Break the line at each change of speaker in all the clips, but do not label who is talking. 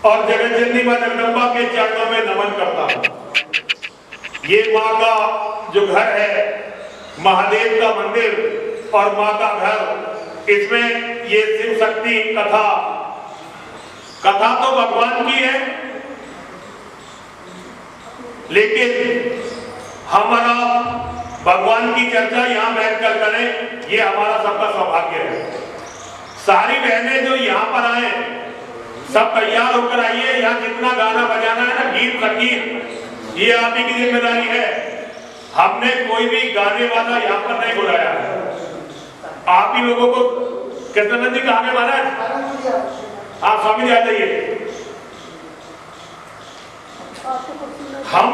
और जगतजननी मां जगदम्बा के चरणों में नमन करता हूं। ये मां का जो घर है, महादेव का मंदिर और मां का घर, इसमें ये शिव शक्ति कथा तो भगवान की है, लेकिन हमारा भगवान की चर्चा यहाँ बैठकर करें, ये हमारा सबका सौभाग्य है। सारी बहनें जो यहाँ पर आए, सब तैयार होकर आइए। यहाँ जितना गाना बजाना है ना, गीत संगीत, ये आप ही की जिम्मेदारी है। हमने कोई भी गाने वाला यहाँ पर नहीं बुलाया, आप ही लोगों को। कृष्णानंद जी कहाँ गए महाराज? आप स्वामी जी आ जाइए। हम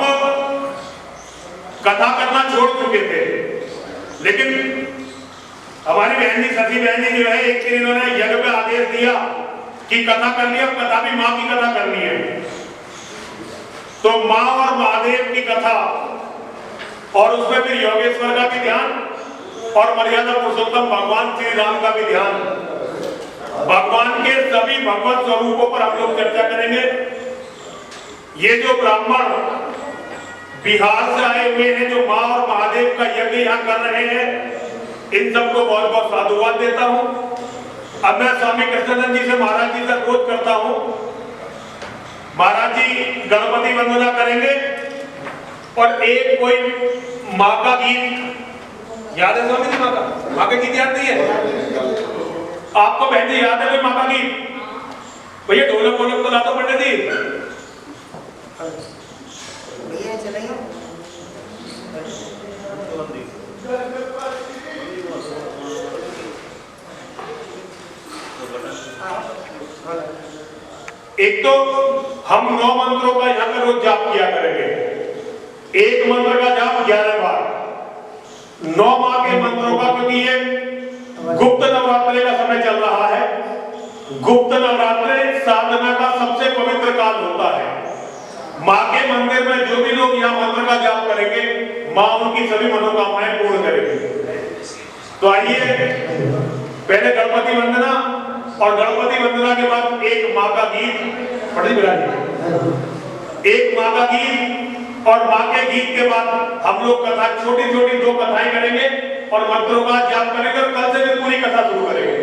कथा करना छोड़ चुके थे, लेकिन हमारी बहन जी, सती बहन जी जो है, एक दिन इन्होंने यज्ञ में आदेश दिया कि कथा करनी है, कथा भी माँ की कथा करनी है। तो माँ और महादेव की कथा, और उसमें फिर योगेश्वर का भी ध्यान और मर्यादा पुरुषोत्तम भगवान श्री राम का भी ध्यान। भगवान के सभी भगवत स्वरूपों पर हम लोग चर्चा करेंगे। ये जो ब्राह्मण बिहार से आए हुए हैं, जो माँ और महादेव का यज्ञ यहाँ कर रहे हैं, इन सबको बहुत बहुत साधुवाद देता हूँ। अब मैं स्वामी कृष्णानंद जी से, महाराज जी से अनुरोध करता हूँ, महाराज जी गणपति वंदना करेंगे और एक कोई माँ का गीत याद है? स्वामी जी माँ का गीत याद नहीं है आपको? बहन जी याद है कोई माँ का गीत? भैया ढोलक वोलक तो ला दो पंडित जी।
भैया चले
एक तो हम 9 मंत्रों का यहाँ पर रोज जाप किया करेंगे। एक मंत्र का जाप 11 बार, 9 माह के मंत्रों का, क्योंकि ये गुप्त नवरात्रि का समय चल रहा है। गुप्त नवरात्रि साधना का सबसे पवित्र काल होता है। माँ के मंदिर में जो भी लोग यहाँ मंत्र का जाप करेंगे, माँ उनकी सभी मनोकामनाएं पूर्ण करेगी। तो आइए पहले गणपति वंदना, और गणपति वंदना के बाद एक माँ का गीत पढ़ी बिराजी, एक माँ का गीत, और माँ के गीत के बाद हम लोग कथा, छोटी छोटी 2 कथाएं करेंगे और मंत्रों का जाप करेंगे, और कल से भी पूरी कथा शुरू करेंगे।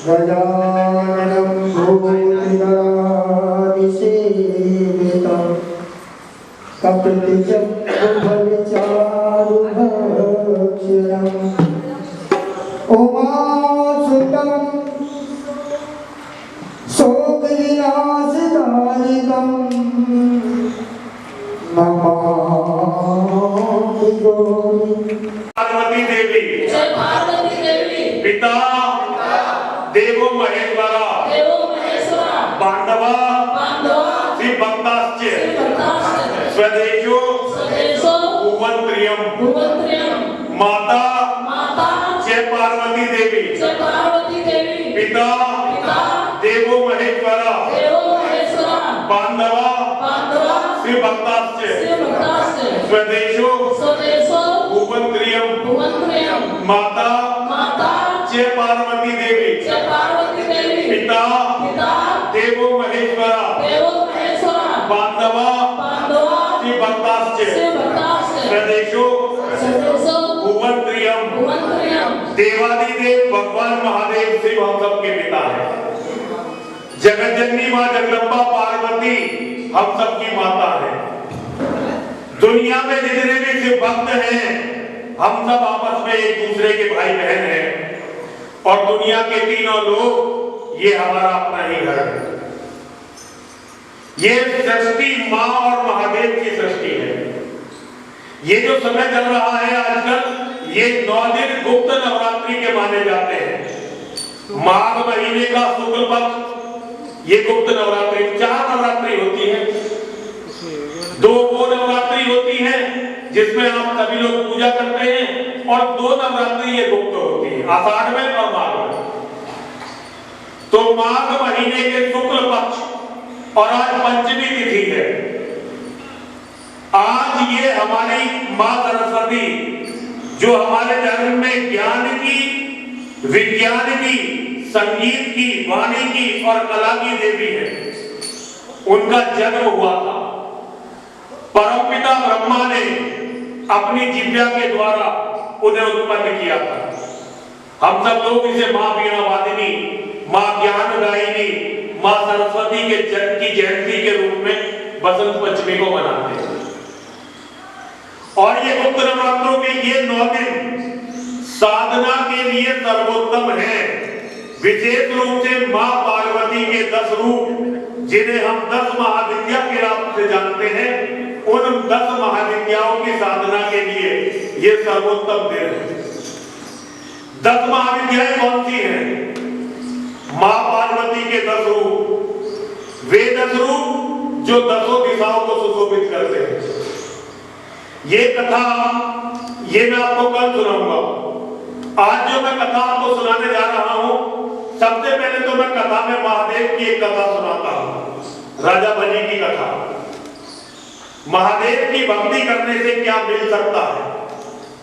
गजाननं भूतिगणाधिसेवितं कपितजम्बुफलचारुभक्षणम् उमासुतं शोकविनाशकारिकं नमामि गौरी।
पार्वती देवी,
जय पार्वती देवी,
पिता देवो महेश्वरा, बांधवा श्री भक्ताश्च स्वदेशो भुवन्त्रियम, माता जय पार्वती देवी, पिता देवो महेश्वरा, बांधवा श्री भक्ताश्च स्वदेशो भुवन्त्रियम, माता जय पार्वती देवी, पिता देवो महेश्वरा, बांधवा श्री भक्ताश्च स्वदेशो भुवन्त्रियम। देवादिदेव भगवान महादेव श्री हम सबके पिता है। जगत जननी माँ जगदम्बा पार्वती हम सबकी माता है। दुनिया में जितने भी शिव भक्त हैं, हम सब आपस में एक दूसरे के भाई बहन हैं, और दुनिया के तीनों लोग ये हमारा अपना ही घर है। ये सृष्टि माँ और महादेव की सृष्टि है। ये जो समय चल रहा है आजकल, ये 9 दिन गुप्त नवरात्रि के माने जाते हैं। माघ महीने का शुक्ल पक्ष ये गुप्त नवरात्रि, 4 नवरात्रि होती है। 2 वो नवरात्रि होती है जिसमें आप सभी लोग पूजा करते हैं, और 2 नवरात्रि ये गुप्त होती है, आषाढ़ में और माघ में। तो माघ महीने के शुक्ल पक्ष, और आज पंचमी तिथि है। आज ये हमारी माँ सरस्वती, जो हमारे धर्म में ज्ञान की, विज्ञान की, संगीत की, वाणी की और कला की देवी है, उनका जन्म हुआ था। परमपिता ब्रह्मा ने अपनी जिह्वा के द्वारा उन्हें उत्पन्न किया था। हम सब लोग इसे माँ वीणा वादिनी, माँ ज्ञानदायिनी, माँ सरस्वती की जयंती के रूप में बसंत पंचमी को मनाते हैं। और ये गुप्त नवरात्रों के ये 9 दिन साधना के लिए सर्वोत्तम है। विशेष रूप से माँ पार्वती के 10 रूप, जिन्हें हम 10 महाविद्या के नाम से जानते हैं, उन 10 महाविद्याओं की साधना के लिए ये सर्वोत्तम दिन है। 10 महाविद्याएं कौन सी हैं? माँ पार्वती के 10 रूप, वे 10 रूप जो 10 दिशाओं को सुशोभित करते हैं। ये कथा ये मैं आपको कल सुनाऊंगा। आज जो मैं कथा आपको सुनाने जा रहा हूं, सबसे पहले तो मैं कथा में महादेव की एक कथा सुनाता हूं, राजा बलि की कथा। महादेव की भक्ति करने से क्या मिल सकता है,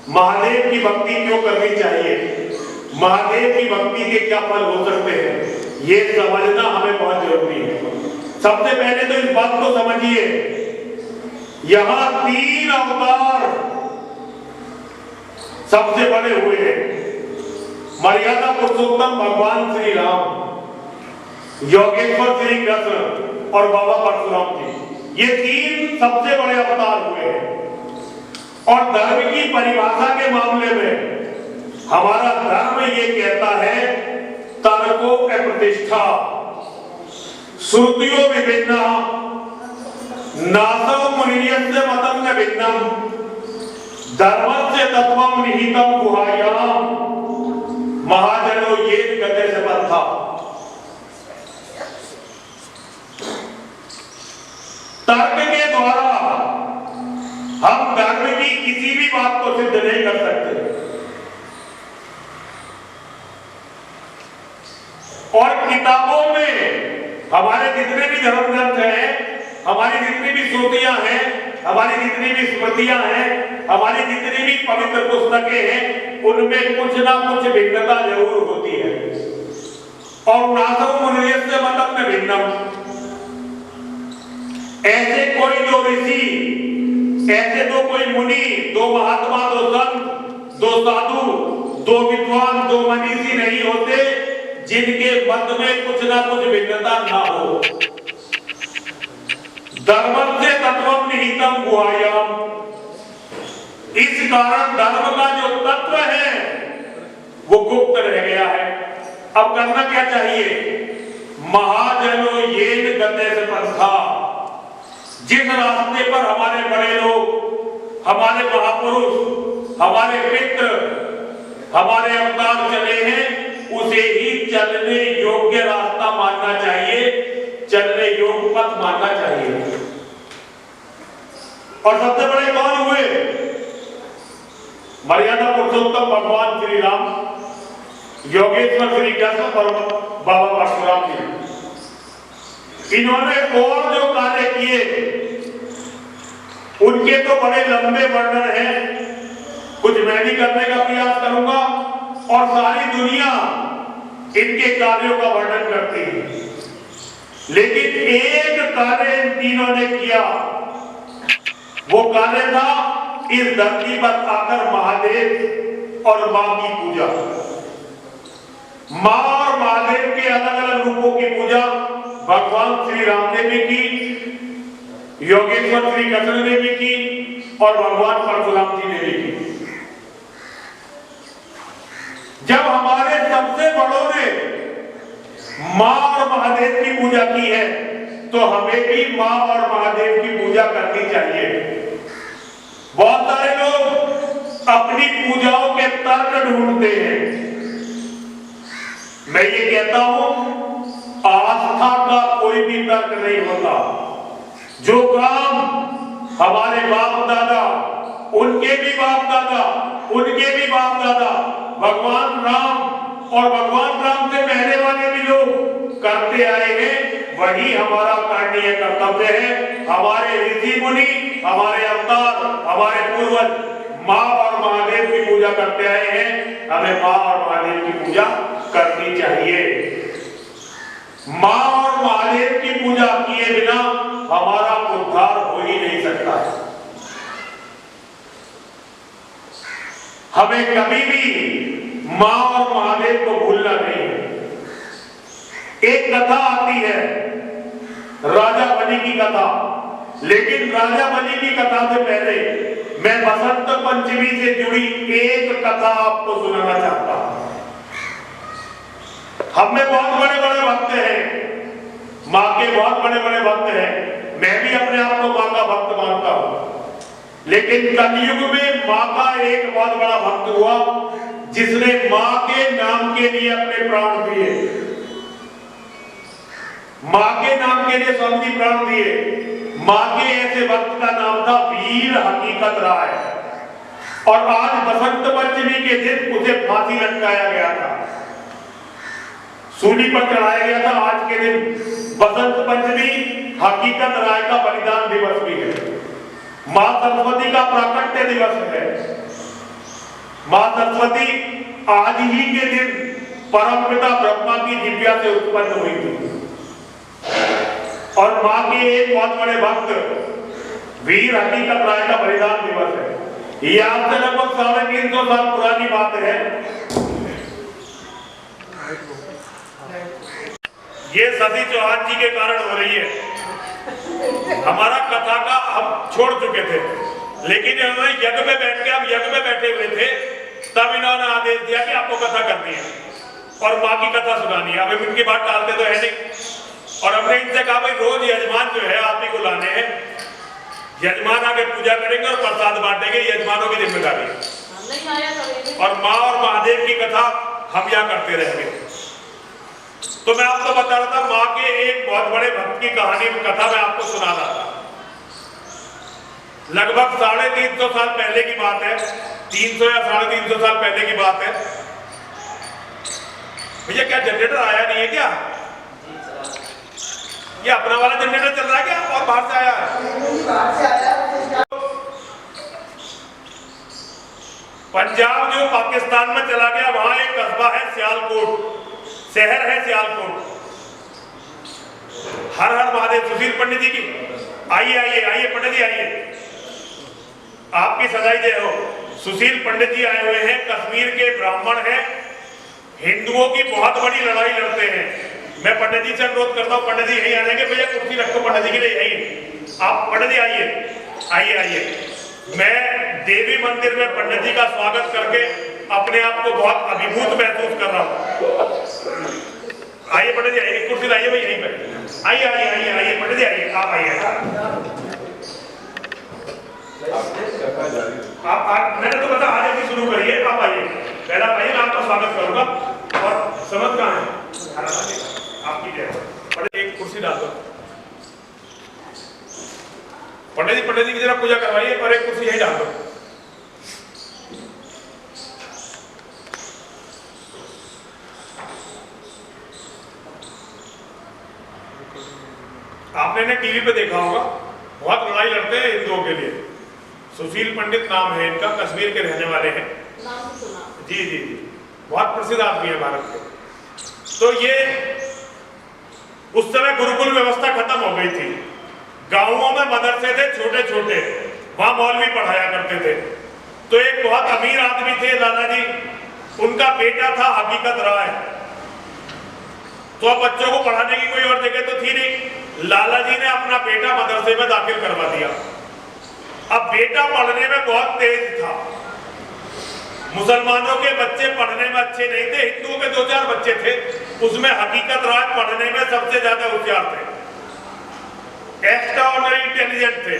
महादेव की भक्ति क्यों करनी चाहिए, महादेव की भक्ति के क्या फल हो सकते हैं, ये समझना हमें बहुत जरूरी है। सबसे पहले तो इस बात को समझिए, यहां 3 अवतार सबसे बड़े हुए हैं। मर्यादा पुरुषोत्तम भगवान श्री राम, योगेश्वर श्री कृष्ण और बाबा परशुराम जी, ये 3 सबसे बड़े अवतार हुए हैं। और धर्म की परिभाषा के मामले में हमारा धर्म ये कहता है तर्को अप्रतिष्ठा, श्रुतियो विभिन्ना नासौ मुनियस्य मतम न भिन्नम धर्मस्य तत्वम निहितम गुहायाम महाजनो येन गते से पंथा। तर्क के द्वारा हम धर्म की किसी भी बात को सिद्ध नहीं कर सकते और किताबों में हमारे जितने भी धर्म ग्रंथ हैं, हमारी जितनी भी श्रुतियां हैं, हमारी जितनी भी स्मृतियां हैं, हमारी जितनी भी पवित्र पुस्तकें हैं, उनमें कुछ ना कुछ भिन्नता जरूर होती है। और नासौ मुनियस्य मतम में भिन्नम, ऐसे कोई दो ऋषि, ऐसे दो कोई मुनि, दो महात्मा, दो संत, दो साधु, दो विद्वान, दो मनीषी नहीं होते जिनके मत में कुछ ना कुछ भिन्नता ना हो। धर्म से तत्वम निहितम गुहायाम, इस कारण धर्म का जो तत्व है वो गुप्त रह गया है। अब करना क्या चाहिए? महाजनो येन गते से पंथा, जिस रास्ते पर हमारे बड़े लोग, हमारे महापुरुष, हमारे पितृ, हमारे अवतार चले हैं, उसे ही चलने योग्य रास्ता मानना चाहिए, चलने योग्य पथ मानना चाहिए। और सबसे बड़े कौन हुए? मर्यादा पुरुषोत्तम भगवान श्री राम, योगेश्वर श्री कृष्ण और बाबा परशुराम जी। इन्होंने और जो कार्य किए उनके तो बड़े लंबे वर्णन हैं, कुछ मैं भी करने का प्रयास करूंगा और सारी दुनिया इनके कार्यों का वर्णन करती है। लेकिन एक कार्य इन तीनों ने किया, वो कार्य था इस धरती पर आकर महादेव और मां की पूजा। मां और महादेव के अलग अलग रूपों की पूजा भगवान श्री राम ने भी की, योगेश्वर श्री कृष्ण ने भी की और भगवान परशुराम जी ने भी की। जब हमारे सबसे बड़ों ने मां और महादेव की पूजा की है तो हमें भी मां और महादेव की पूजा करनी चाहिए। बहुत सारे लोग अपनी पूजाओं के तर्क ढूंढते हैं। मैं ये कहता हूं आस्था का कोई भी तर्क नहीं होता। जो काम हमारे बाप दादा, उनके भी बाप दादा, उनके भी बाप दादा, भगवान राम और भगवान राम से पहले वाले भी लोग करते आए हैं, वही हमारा करणीय कर्तव्य है। हमारे ऋषि मुनि, हमारे अवतार, हमारे पूर्वज मां और महादेव की पूजा करते आए हैं, हमें मां और महादेव की पूजा करनी चाहिए। मां और महादेव की पूजा किए बिना हमारा उद्धार हो ही नहीं सकता। हमें कभी भी मां और महादेव को भूलना नहीं है। एक कथा आती है राजा बलि की कथा, लेकिन राजा बलि की कथा से पहले मैं बसंत पंचमी से जुड़ी एक कथा आपको सुनाना चाहता हूं। हम में बहुत बड़े बड़े भक्त हैं, मां के बहुत बड़े बड़े भक्त हैं। मैं भी अपने आप को मां का भक्त मानता हूं, लेकिन कलयुग में मां का एक बहुत बड़ा भक्त हुआ जिसने मां के नाम के लिए अपने प्राण दिए, मां के नाम के लिए स्वामी जी प्राण दिए। मां के ऐसे भक्त का नाम था वीर हकीकत राय, और आज बसंत पंचमी के दिन उसे फांसी लटकाया गया था, सूली पर चढ़ाया गया था। आज के दिन बसंत पंचमी हकीकत राय का बलिदान दिवस भी है, मां सरस्वती का प्राकट्य दिवस है। मां सरस्वती आज ही के दिन परमपिता ब्रह्मा की दिव्या से उत्पन्न हुई थी, और मां के एक बहुत बड़े भक्त वीर हकीकत राय का बलिदान दिवस है। ये आज से लगभग 350 साल पुरानी बात है। ये सती चौहान जी के कारण हो रही है। हमारा कथा का हम छोड़ चुके थे, लेकिन इन्होंने यज्ञ में बैठ के, हम यज्ञ में बैठे हुए थे, तब इन्होंने आदेश दिया कि आपको कथा करनी है और मां की कथा सुनानी है। अब इनकी बात टालते तो है नहीं, और हमने इनसे कहा भाई रोज यजमान जो है आप ही को लाने हैं, यजमान आके पूजा करेंगे और प्रसाद बांटेंगे, यजमानों की जिम्मेदारी है।
नहीं आया करेंगे।
और माँ और महादेव की कथा हम यहाँ करते रहेंगे। तो मैं आपको बता रहा था माँ के एक बहुत बड़े भक्त की कहानी कथा मैं आपको सुना रहा था। लगभग 350 साल पहले की बात है, 300 या 350 साल पहले की बात है। भैया क्या जनरेटर आया नहीं है क्या? ये अपना वाला जनरेटर चल रहा है क्या और बाहर से आया है? पंजाब जो पाकिस्तान में चला गया, वहां एक कस्बा है सियालकोट, शहर है सियालकोट। हर हर महादेव। सुशील पंडित जी की आइए आइए आइए पंडित जी आइए, आपकी सदाई जय हो। सुशील पंडित जी आए हुए हैं, कश्मीर के ब्राह्मण हैं, हिंदुओं की बहुत बड़ी लड़ाई लड़ते हैं। मैं पंडित जी से अनुरोध करता हूँ, पंडित जी यहीं आ जाएंगे। भैया कुर्सी रखो पंडित जी के लिए, यहीं आप पंडित जी आइए आइए आइए। मैं देवी मंदिर में पंडित जी का स्वागत करके अपने आप को बहुत अभिभूत महसूस कर रहा हूँ। आइए पंडित जी आइए, कुर्सी लाइए भाई यहीं पे। आइए आइए आइए आइए पंडित जी आइए, आप आइए। आप मैंने तो बता आगे भी शुरू करिए, आप आइए। पहला भाई मैं आपका स्वागत करूंगा। और समझ कहाँ है आपकी जय। पंडित एक कुर्सी डाल दो। पंडित जी की जरा पूजा करवाइए और एक कुर्सी यही डाल दो। आपने टीवी पे देखा होगा, बहुत लड़ाई लड़ते हैं हिंदुओं के लिए। सुशील पंडित नाम है इनका, कश्मीर के रहने वाले हैं।
नाम सुना।
जी जी जी, बहुत प्रसिद्ध आदमी है भारत के। तो ये उस समय गुरुकुल व्यवस्था खत्म हो गई थी, गांवों में मदरसे थे छोटे छोटे, वहां मौलवी पढ़ाया करते थे। तो एक बहुत अमीर आदमी थे लाला जी, उनका बेटा था हकीकत राय। तो अब बच्चों को पढ़ाने की कोई और जगह तो थी नहीं, लाला जी ने अपना बेटा मदरसे में दाखिल करवा दिया। अब बेटा पढ़ने में बहुत तेज था, मुसलमानों के बच्चे पढ़ने में अच्छे नहीं थे, हिंदुओं के 2-4 बच्चे थे, उसमें हकीकत राय पढ़ने में सबसे ज्यादा होशियार थे, एक्स्ट्राऑर्डिनरी इंटेलिजेंट थे।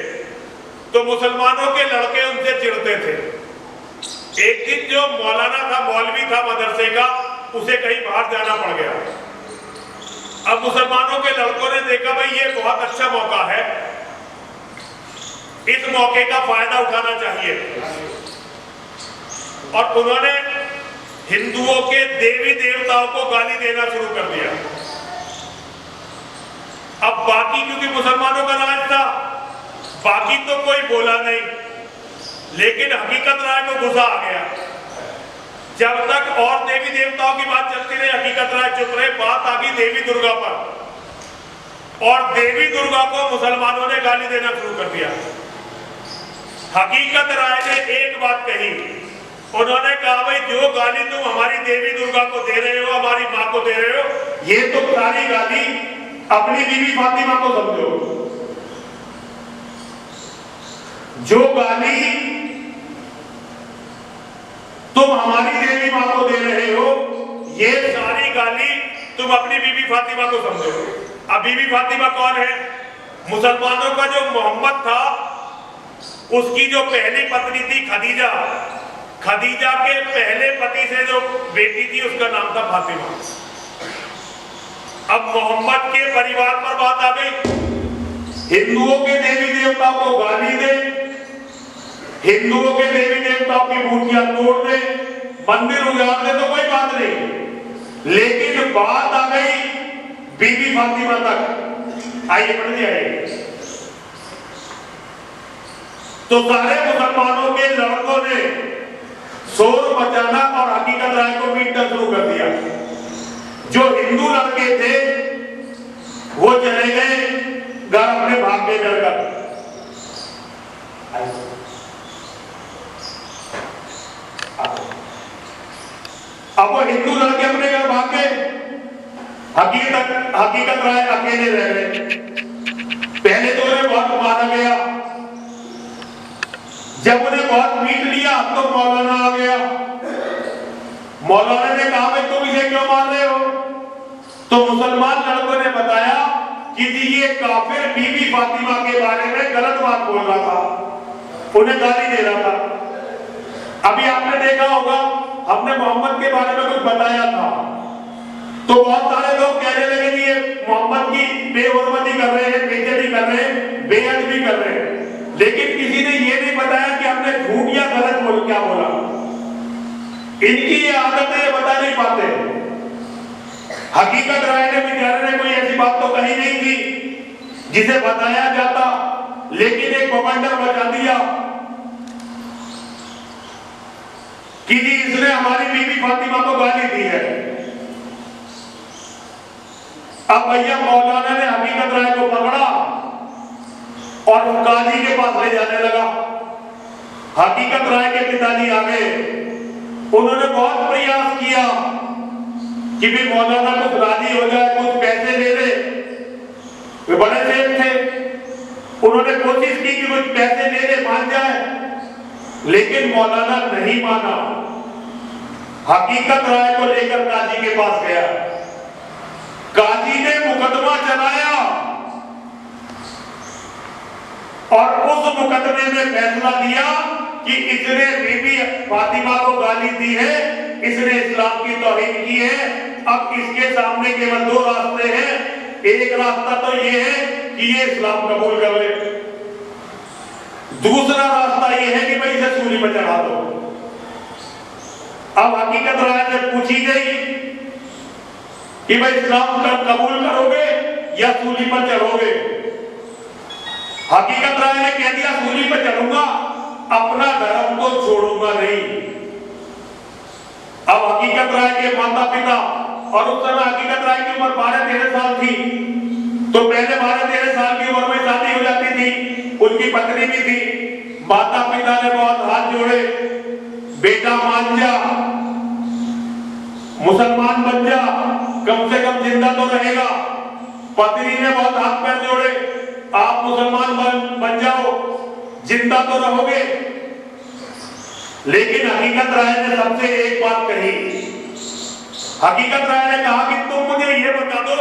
तो मुसलमानों के लड़के उनसे चिढ़ते थे। एक दिन जो मौलाना था, मौलवी था मदरसे का, उसे कहीं बाहर जाना पड़ गया। अब मुसलमानों के लड़कों ने देखा भाई ये बहुत अच्छा मौका है, इस मौके का फायदा उठाना चाहिए, और उन्होंने हिंदुओं के देवी देवताओं को गाली देना शुरू कर दिया। अब बाकी, क्योंकि मुसलमानों का राज था, बाकी तो कोई बोला नहीं, लेकिन हकीकत राय को गुस्सा आ गया। जब तक और देवी देवताओं की बात चलती रही, हकीकत राय चुप रहे। बात आ गई देवी दुर्गा पर, और देवी दुर्गा को मुसलमानों ने गाली देना शुरू कर दिया। हकीकत राय ने एक बात कही, उन्होंने कहा भाई जो गाली तुम हमारी देवी दुर्गा को दे रहे हो, हमारी माँ को दे रहे हो, ये तो सारी गाली अपनी बीवी फातिमा को समझो। जो गाली तुम हमारी देवी माँ को दे रहे हो, ये सारी गाली तुम अपनी बीवी फातिमा को समझो। अब बीवी फातिमा कौन है? मुसलमानों का जो मोहम्मद था, उसकी जो पहली पत्नी थी खदीजा, खदीजा के पहले पति से जो बेटी थी उसका नाम था फातिमा। अब मोहम्मद के परिवार पर बात आ गई, हिंदुओं के देवी देवता को गाली दे, हिंदुओं के देवी देवताओं की मूर्तियां तोड़ दे, मंदिर उजाड़ दे तो कोई बात नहीं, लेकिन बात आ गई बीबी फातिमा तक। आइए पंडित जी आइए। तो सारे मुसलमानों के लड़कों ने शोर मचाना और हकीकत राय को पीटना शुरू कर दिया। जो हिंदू लड़के थे वो चले गए घर, अपने भाग के घर का। अब वो हिंदू लड़के अपने घर भाग गए, हकीकत राय अकेले रह गए। पहले तो उन्हें बहुत मारा गया, जब उन्हें बहुत पीट लिया तो मौलाना आ गया। मौलाना ने कहा भाई तुम इसे क्यों मार रहे हो? तो मुसलमान लड़कों ने बताया कि जी ये काफिर बीबी फातिमा के बारे में गलत बात बोल रहा था, उन्हें गाली दे रहा था। अभी आपने देखा होगा हमने मोहम्मद के बारे में कुछ बताया था, तो बहुत सारे लोग कहने लगे कि ये मोहम्मद की बेहुरमती कर रहे हैं, बेइज्जती कर रहे हैं, बेअदबी कर रहे हैं, लेकिन किसी ने ये नहीं बताया कि हमने झूठ या गलत बोल क्या बोला। इनकी ये आदत है, ये बता नहीं पाते। हकीकत राय ने बेचारे ने कोई ऐसी बात तो कही नहीं थी जिसे बताया जाता, लेकिन एक बवंडर बचा दिया कि जी इसने हमारी बीबी फातिमा को गाली दी है। अब भैया मौलाना ने हकीकत राय को पकड़ा और काजी के पास ले जाने लगा। हकीकत राय के पिताजी आ गए, उन्होंने बहुत प्रयास किया कि भी मौलाना कुछ राजी हो जाए, कुछ पैसे दे दे। वे बड़े सेठ थे, उन्होंने कोशिश की कि कुछ पैसे दे दे, मान जाए, लेकिन मौलाना नहीं माना। हकीकत राय को लेकर काजी के पास गया, काजी ने मुकदमा चलाया और उस मुकदमे में फैसला दिया कि इसने बीबी फातिमा को गाली दी है, इसने इस्लाम की तौहीन की है। अब इसके सामने केवल दो रास्ते हैं, एक रास्ता तो ये है कि ये इस्लाम कबूल कर ले, दूसरा रास्ता ये है कि भाई इसे सूली पर चढ़ा दो। अब हकीकत राय से पूछी गई कि भाई इस्लाम कबूल करोगे या सूली पर चढ़ोगे। हकीकत राय ने कह दिया सूली पर चढ़ूंगा, अपना धर्म तो छोड़ूंगा नहीं। अब हकीकत राय के माता पिता, और उस समय हकीकत राय की उम्र 12-13 साल थी, तो पहले 12-13 साल की उम्र में शादी हो जाती थी, उनकी पत्नी भी थी। माता पिता ने बहुत हाथ जोड़े, बेटा मान जा, मुसलमान बन जा, कम से कम जिंदा तो रहेगा। पत्नी ने बहुत हाथ पैर जोड़े, आप मुसलमान बन जाओ, जिंदा तो रहोगे। लेकिन हकीकत राय ने सबसे एक बात कही। हकीकत राय ने कहा कि तुम मुझे ये बता दो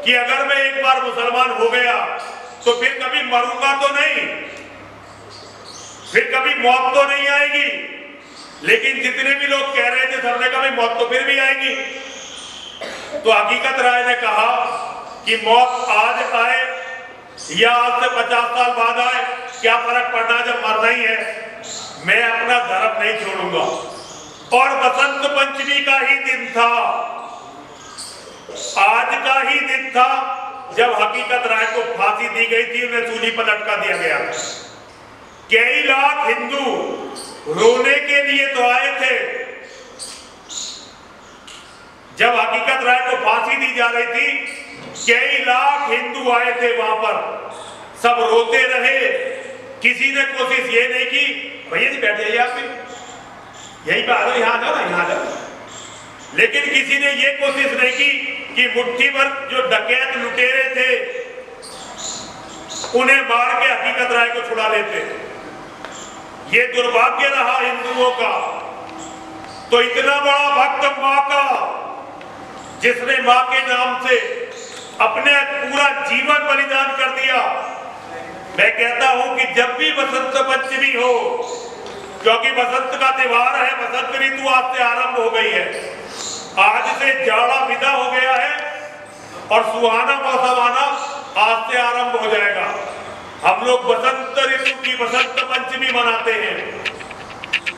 कि अगर मैं एक बार मुसलमान हो गया तो फिर कभी मरूंगा तो नहीं, फिर कभी मौत तो नहीं आएगी। लेकिन जितने भी लोग कह रहे थे सबने कहा मौत तो फिर भी आएगी। तो हकीकत राय ने कहा कि मौत आज आए या आज से 50 साल बाद आए, क्या फर्क पड़ना, जब मरना ही है, मैं अपना धर्म नहीं छोड़ूंगा। और बसंत पंचमी का ही दिन था, आज का ही दिन था जब हकीकत राय को फांसी दी गई थी, उन्हें सूली पर लटका दिया गया। कई लाख हिंदू रोने के लिए तो आए थे। जब हकीकत राय को फांसी दी जा रही थी, कई लाख हिंदू आए थे वहां पर, सब रोते रहे। किसी ने कोशिश ये नहीं की भैया जी बैठ जाइए, आप यहीं पे आ जाओ, यहाँ जाओ ना, यहाँ जाओ। लेकिन किसी ने ये कोशिश नहीं की कि मुट्ठी भर जो डकैत लुटेरे थे उन्हें मार के हकीकत राय को छुड़ा लेते। ये दुर्भाग्य रहा हिंदुओं का। तो इतना बड़ा भक्त मां का, जिसने मां के नाम से अपने पूरा जीवन बलिदान कर दिया। मैं कहता हूं कि जब भी बसंत पंचमी हो, क्योंकि बसंत का त्योहार है, बसंत ऋतु आज से आरंभ हो गई है, आज से जाड़ा विदा हो गया है और सुहाना मौसम आना आज से आरंभ हो जाएगा। हम लोग बसंत ऋतु की बसंत पंचमी मनाते हैं,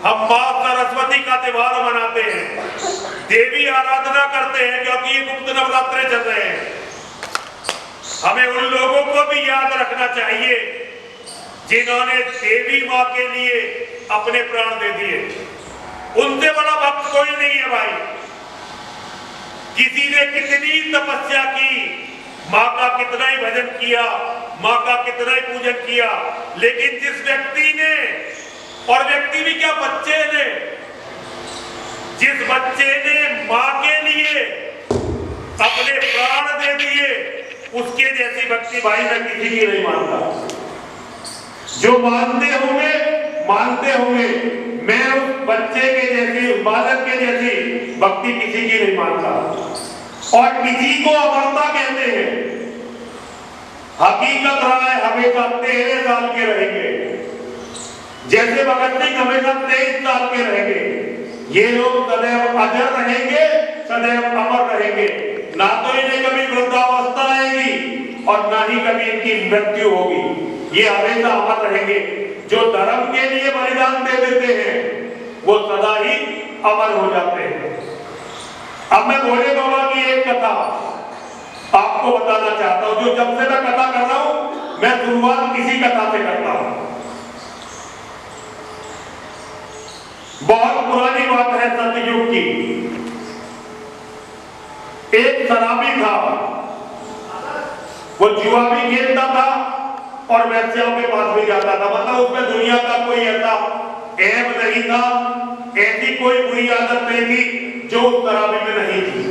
हम मां सरस्वती का त्योहार मनाते हैं, देवी आराधना करते हैं, क्योंकि ये गुप्त नवरात्रे चल रहे हैं। हमें उन लोगों को भी याद रखना चाहिए जिन्होंने देवी मां के लिए अपने प्राण दे दिए। उनसे बड़ा भक्त कोई नहीं है भाई। किसी ने कितनी तपस्या की, मां का कितना ही भजन किया, मां का कितना ही पूजन किया, लेकिन जिस व्यक्ति ने, और व्यक्ति भी क्या, बच्चे ने, जिस बच्चे ने मां के लिए अपने प्राण दे दिए, उसके जैसी भक्ति भाई मैं किसी की नहीं मानता। जो मानते होंगे, मैं उस बच्चे के जैसी, उस बालक के जैसी भक्ति किसी की नहीं मानता। और किसी को अमरता कहते हैं। हकीकत राय हमेशा 13 साल के रहेंगे, जैसे भगत सिंह हमेशा 23 साल के रहेंगे। ये लोग सदैव अजर रहेंगे, सदैव अमर रहेंगे। ना तो इन्हें कभी वृद्धावस्था आएगी और ना ही कभी इनकी मृत्यु होगी। ये हमेशा अमर रहेंगे। जो धर्म के लिए बलिदान दे देते हैं वो सदा ही अमर हो जाते हैं। अब मैं भोले बाबा की एक कथा आपको बताना चाहता हूं। जो जब से मैं कथा कर रहा हूं, मैं शुरुआत किसी कथा से करता हूं। बहुत पुरानी बात है सतयुग की। एक शराबी था, वो जुआ भी खेलता था और वेश्याओं के पास भी जाता था। मतलब उसमें दुनिया का कोई ऐसा ऐब नहीं था, ऐसी कोई बुरी आदत नहीं थी जो उस शराबी में नहीं थी।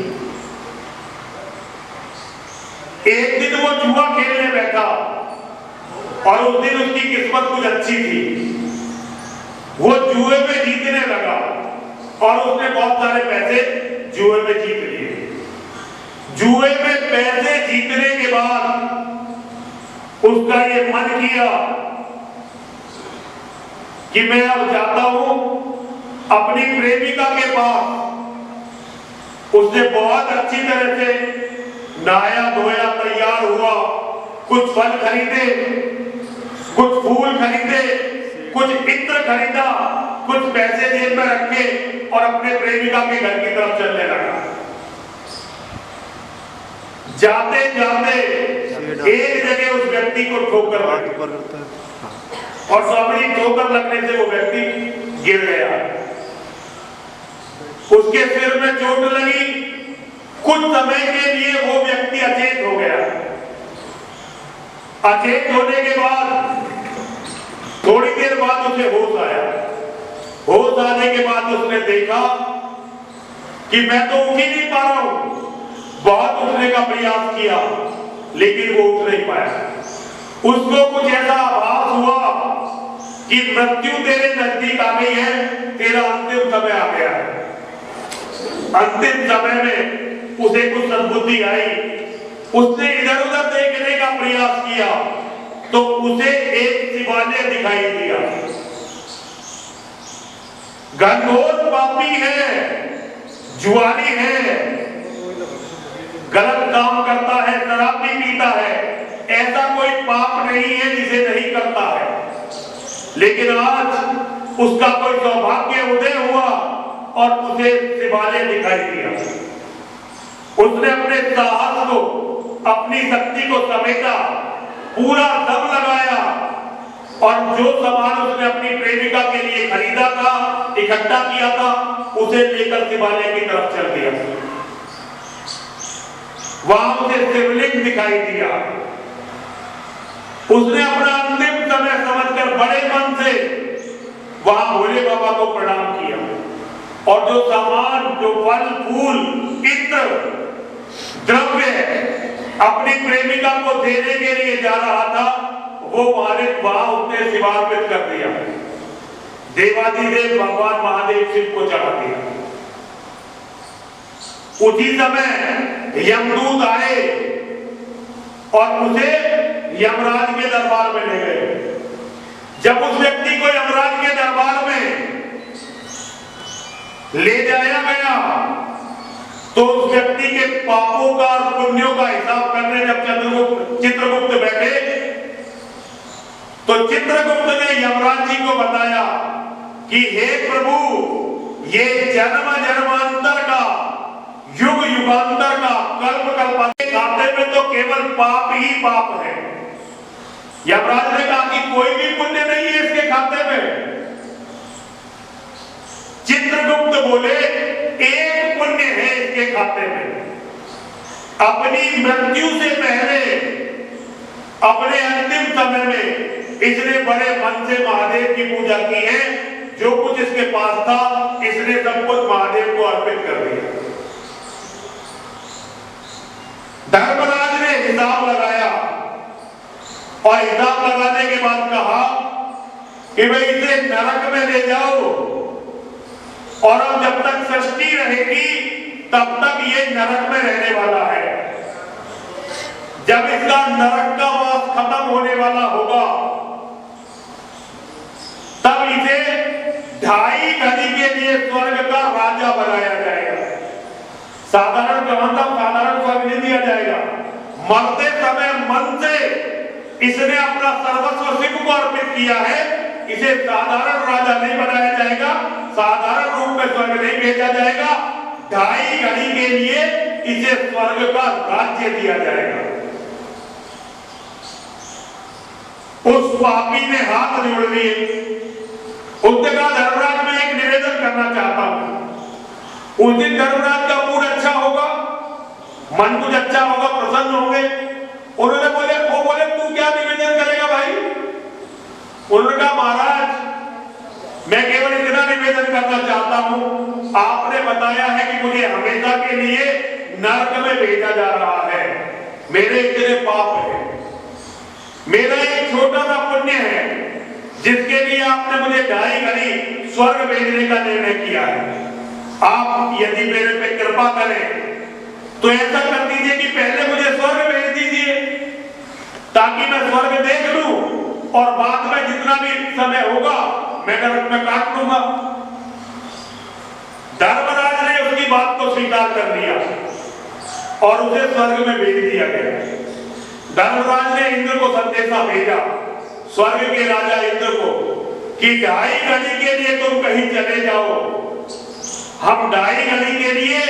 एक दिन वो जुआ खेलने बैठा और उस दिन उसकी किस्मत कुछ अच्छी थी। वो जुए में जीतने लगा और उसने बहुत सारे पैसे जुए में जीत लिए। जुए में पैसे जीतने के बाद उसका ये मन किया कि मैं अब जाता हूं अपनी प्रेमिका के पास। उसने बहुत अच्छी तरह से नहाया धोया, तैयार हुआ, कुछ फल खरीदे, कुछ फूल खरीदे, कुछ इत्र खरीदा, कुछ पैसे जेब में रखे और अपने प्रेमिका के घर की तरफ चलने लगा। जाते जाते एक जगह उस व्यक्ति को ठोकर लगी और सामने ठोकर लगने से वो व्यक्ति गिर गया। उसके सिर में चोट लगी। कुछ समय के लिए वो व्यक्ति अचेत हो गया। अचेत होने के बाद थोड़ी देर बाद उसे होश आया। होश आने के बाद उसने देखा कि मैं तो उठ ही नहीं पा रहा हूं। बहुत उठने का प्रयास किया लेकिन वो उठ नहीं पाया। उसको कुछ ऐसा आभास हुआ कि मृत्यु तेरे नजदीक आ गई है, तेरा अंतिम समय आ गया है। अंतिम समय में उसे कुछ सद्बुद्धि आई। उसने इधर उधर देखने का प्रयास किया तो उसे एक शिवालय दिखाई दिया। घनघोर पापी है, जुआरी है, गलत काम करता है, शराब भी पीता है। ऐसा कोई पाप नहीं है जिसे नहीं करता है। लेकिन आज उसका कोई सौभाग्य उदय हुआ और उसे शिवालय दिखाई दिया। उसने अपने साहस को, अपनी शक्ति को समेटा, पूरा दम लगाया और जो सामान उसने अपनी प्रेमिका के लिए खरीदा था, इकट्ठा किया था, उसे लेकर शिवालय की तरफ चल दिया। वहां उसे शिवलिंग दिखाई दिया। उसने अपना अंतिम समय समझकर बड़े मन से वहां भोले बाबा को प्रणाम किया और जो सामान, जो फल फूल, इत्र, द्रव्य अपनी प्रेमिका को देने के लिए जा रहा था, वो वहां उसने शिवार्पित कर दिया। देवाधिदेव भगवान महादेव शिव को चढ़ा दिया। उसी समय यमदूत आए और उसे यमराज के दरबार में ले गए। जब उस व्यक्ति को यमराज के दरबार में ले जाया गया तो उस व्यक्ति के पापों का और पुण्यों का हिसाब करने जब चित्रगुप्त बैठे तो चित्रगुप्त ने यमराज जी को बताया कि हे प्रभु, ये जन्म जन्मांतर का, युग युगांतर का, कल्प कल्प के खाते में तो केवल पाप ही पाप है। यमराज ने कहा कि कोई भी पुण्य नहीं है इसके खाते में। चित्रगुप्त बोले एक पुण्य है इसके खाते में। अपनी मृत्यु से पहले, अपने अंतिम समय में इसने बड़े मन से महादेव की पूजा की है। जो कुछ इसके पास था इसने सब कुछ महादेव को अर्पित कर दिया। धर्मराज ने हिसाब लगाया और हिसाब लगाने के बाद कहा कि भाई इसे नरक में ले जाओ और अब जब तक सृष्टि रहेगी तब तक ये नरक में रहने वाला है। जब इसका नरक का वास जाएगा। मरते समय मन से इसने अपना सर्वस्व शिव को अर्पित किया है, इसे साधारण राजा नहीं बनाया जाएगा, साधारण रूप में स्वर्ग नहीं भेजा जाएगा, 2.5 घड़ी के लिए इसे स्वर्ग का राज्य दिया जाएगा। उस पापी ने हाथ जोड़ लिए। उसने कहा धर्मराज मैं एक निवेदन करना चाहता हूं। उस दिन धर्मराज का मूड अच्छा होगा, मन कुछ अच्छा होगा, प्रसन्न होंगे। उन्होंने बोले तू क्या निवेदन करेगा भाई? उन्होंने कहा महाराज मैं केवल इतना निवेदन करना चाहता हूं, आपने बताया है कि मुझे हमेशा के लिए नरक में भेजा जा रहा है, मेरे इतने पाप हैं, मेरा एक छोटा सा पुण्य है जिसके लिए आपने मुझे 2.5 घड़ी स्वर्ग भेजने का निर्णय किया है। आप यदि मेरे पे कृपा करें तो ऐसा कर दीजिए कि पहले मुझे स्वर्ग भेज दीजिए ताकि मैं स्वर्ग देख लूं और बाद में जितना भी समय होगा मैं नरक में काट लूंगा। धर्मराज ने उसकी बात को स्वीकार कर लिया और उसे स्वर्ग में भेज दिया गया। धर्मराज ने इंद्र को संदेशा भेजा, स्वर्ग के राजा इंद्र को, कि 2.5 घड़ी के लिए तुम कहीं चले जाओ, हम 2.5 घड़ी के लिए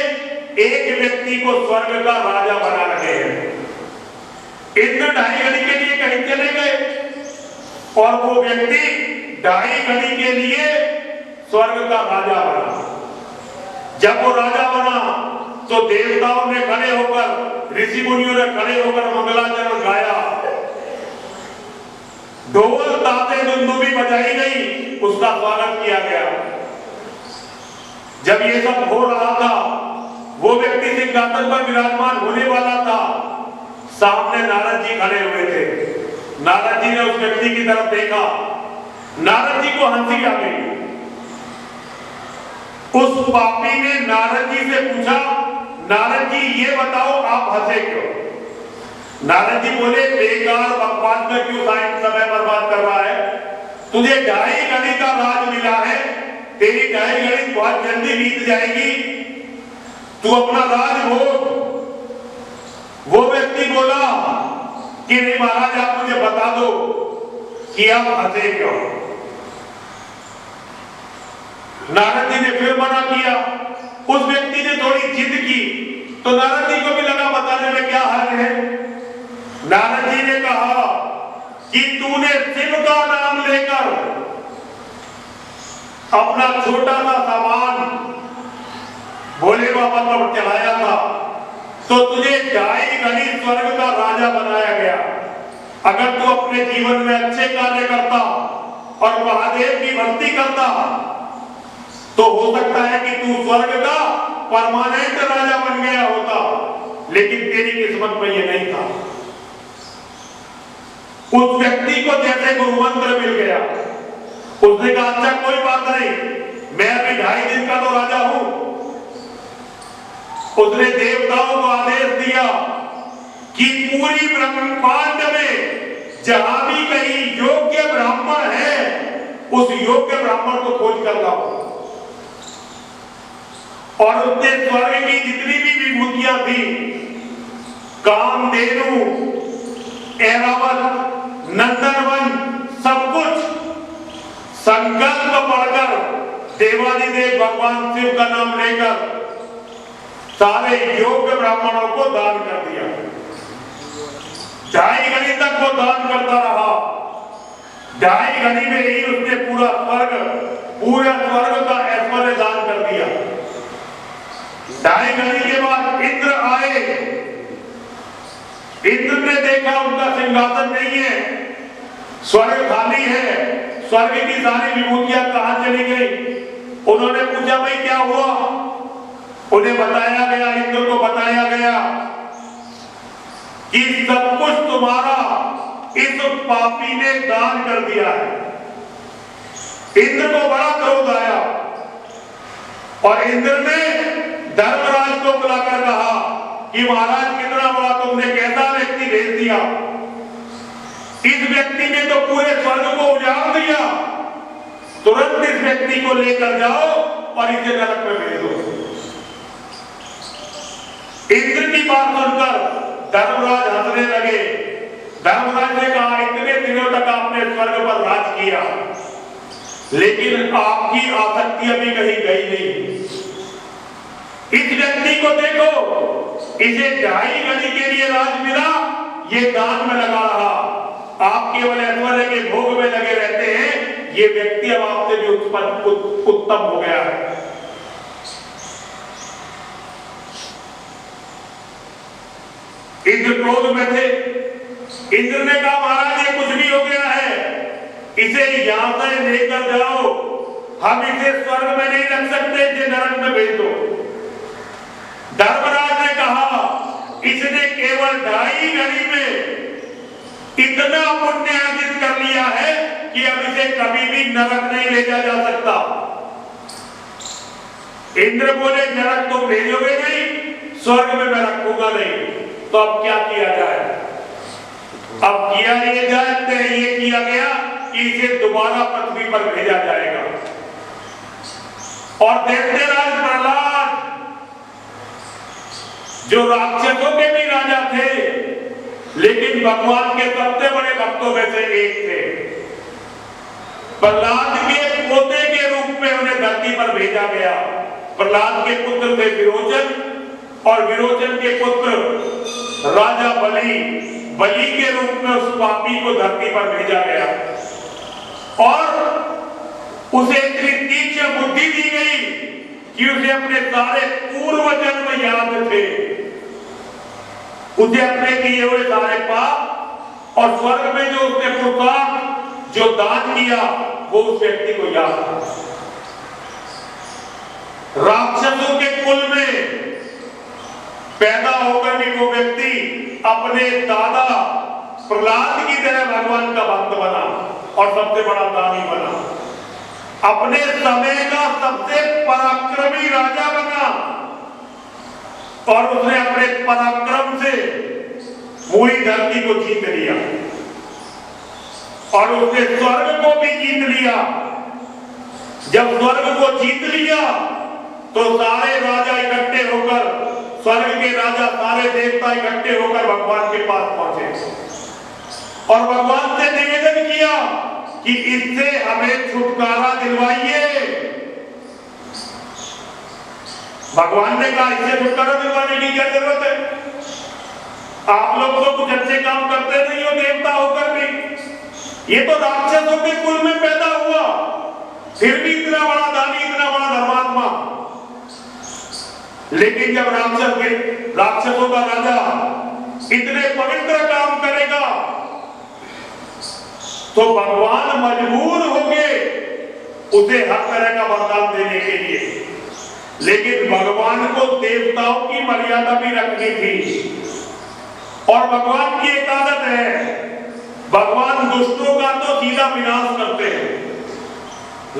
एक व्यक्ति को स्वर्ग का राजा बना रहे हैं। इंद्र 2.5 घड़ी के लिए कहीं चले गए और वो व्यक्ति 2.5 घड़ी के लिए स्वर्ग का राजा बना। जब वो राजा बना तो देवताओं ने खड़े होकर, ऋषि मुनियों ने खड़े होकर मंगलाचरण गाया, ढोल ताते दुंदुभी बजाई गई, उसका स्वागत किया गया। जब ये सब हो रहा था, वो व्यक्ति सिंहासन पर विराजमान होने वाला था, सामने नारद जी खड़े हुए थे। नारद जी ने उस व्यक्ति की तरफ देखा, नारद जी को हंसी आ गई। उस पापी ने नारद जी से पूछा, नारद जी ये बताओ आप हंसे क्यों? नारद जी बोले बेकार बकवास में क्यों समय बर्बाद कर रहा है? तुझे 2.5 घड़ी का राज मिला है, तेरी 2.5 घड़ी बहुत जल्दी बीत जाएगी, तू अपना राज भोग। वो व्यक्ति बोला कि नहीं महाराज आप मुझे बता दो कि आप हंसे क्यों? नारद जी ने फिर मना किया। उस व्यक्ति ने थोड़ी जिद की तो नारद जी को भी लगा बताने में क्या हर्ज है। नारद जी ने कहा कि तूने शिव का नाम लेकर अपना छोटा सा सामान भोले बाबा पर चढ़ाया था, तो तुझे 2.5 घड़ी स्वर्ग का राजा बनाया गया। अगर तू अपने जीवन में अच्छे कार्य करता और महादेव की भक्ति करता तो हो सकता है कि तू स्वर्ग का परमानेंट राजा बन गया होता, लेकिन तेरी किस्मत में यह नहीं था। उस व्यक्ति को जैसे गुरु मंत्र मिल गया, उसने कहा अच्छा कोई बात नहीं, मैं अभी 2.5 दिन का तो राजा हूं। उसने देवताओं को आदेश दिया कि पूरी ब्रह्मांड में जहां भी कहीं योग्य ब्राह्मण है, उस योग्य ब्राह्मण को खोज कर लाओ। और उसने स्वर्ग की जितनी भी विभूतियां थी, कामधेनु, ऐरावत, नंदनवन, सब कुछ संकल्प पढ़कर देवादिदेव भगवान शिव का नाम लेकर सारे योग्य ब्राह्मणों को दान कर दिया। 2.5 घड़ी तक वो दान करता रहा। 2.5 घड़ी में ही उसने पूरा स्वर्ग का ऐश्वर्य दान कर दिया। 2.5 घड़ी के बाद इंद्र आए। इंद्र ने देखा उनका सिंहासन नहीं है, स्वर्ग खाली है, स्वर्ग की सारी विभूतियां कहां चली गई? उन्होंने पूछा भाई क्या हुआ? उन्हें बताया गया, इंद्र को बताया गया कि सब कुछ तुम्हारा इस पापी ने दान कर दिया है। इंद्र को बड़ा क्रोध आया और इंद्र ने धर्मराज को बुलाकर कहा कि महाराज कितना बड़ा तुमने कैसा व्यक्ति भेज दिया, इस व्यक्ति ने तो पूरे स्वर्ग को उजाड़ दिया, तुरंत इस व्यक्ति को लेकर जाओ और इसे नरक में भेज दो। इंद्र की बात सुनकर धर्मराज हंसने लगे। धर्मराज ने कहा, इतने दिनों तक आपने स्वर्ग पर राज किया, लेकिन आपकी आसक्ति अभी कहीं गई नहीं। इस व्यक्ति को देखो, इसे 2.5 घड़ी के लिए राज मिला, ये दान में लगा रहा। आप केवल ऐश्वर्य के भोग में लगे रहते हैं। ये व्यक्ति अब आपसे भी उत्तम हो गया है। इंद्र क्रोध में थे। इंद्र ने कहा, महाराज ये कुछ भी हो गया है, इसे यहां से लेकर जाओ, हम इसे स्वर्ग में नहीं रख सकते, इसे नरक में भेज दो। धर्मराज ने कहा, इसने केवल 2.5 घड़ी में इतना पुण्य अर्जित कर लिया है कि अब इसे कभी भी नरक नहीं भेजा जा सकता। इंद्र बोले, नरक तो भेजोगे नहीं, स्वर्ग में मैं रखूंगा नहीं, तो अब क्या किया जाए? अब किया ये जाए, ये किया गया कि इसे दोबारा पृथ्वी पर भेजा जाएगा। और दैत्यराज प्रहलाद, जो राक्षसों के भी राजा थे, लेकिन भगवान के सबसे बड़े भक्तों में से एक थे, प्रहलाद के पोते के रूप में उन्हें धरती पर भेजा गया। प्रहलाद के पुत्र थे विरोचन, और विरोचन के पुत्र राजा बलि, बलि के रूप में उस पापी को धरती पर भेजा गया। और उसे इतनी तीक्ष्ण बुद्धि दी गई कि उसे अपने सारे पूर्व जन्म याद थे, उसे अपने किए हुए सारे पाप और स्वर्ग में जो उसने पुरुषार्थ जो दान किया वो उस व्यक्ति को याद था। राक्षसों के कुल में पैदा होकर भी वो व्यक्ति अपने दादा प्रहलाद की तरह भगवान का भक्त बना और सबसे बड़ा दानी बना। अपने समय का सबसे पराक्रमी राजा बना और उसने अपने पराक्रम से पूरी धरती को जीत लिया और उसने स्वर्ग को भी जीत लिया। जब स्वर्ग को जीत लिया तो सारे राजा इकट्ठे होकर, स्वर्ग के राजा, सारे देवता इकट्ठे होकर भगवान के पास पहुंचे और भगवान से निवेदन किया कि इससे हमें छुटकारा दिलवाइए। भगवान ने कहा, इससे छुटकारा दिलवाने की क्या जरूरत है? आप लोग तो कुछ अच्छे काम करते नहीं हो देवता होकर भी। ये तो राक्षसों के कुल में पैदा हुआ, फिर भी इतना बड़ा दानी, इतना बड़ा धर्मात्मा। लेकिन जब राक्षसों का राजा इतने पवित्र काम करेगा तो भगवान मजबूर होंगे उसे हर तरह का वरदान देने के लिए। लेकिन भगवान को देवताओं की मर्यादा भी रखनी थी और भगवान की एक आदत है, भगवान दुष्टों का तो सीधा विनाश करते हैं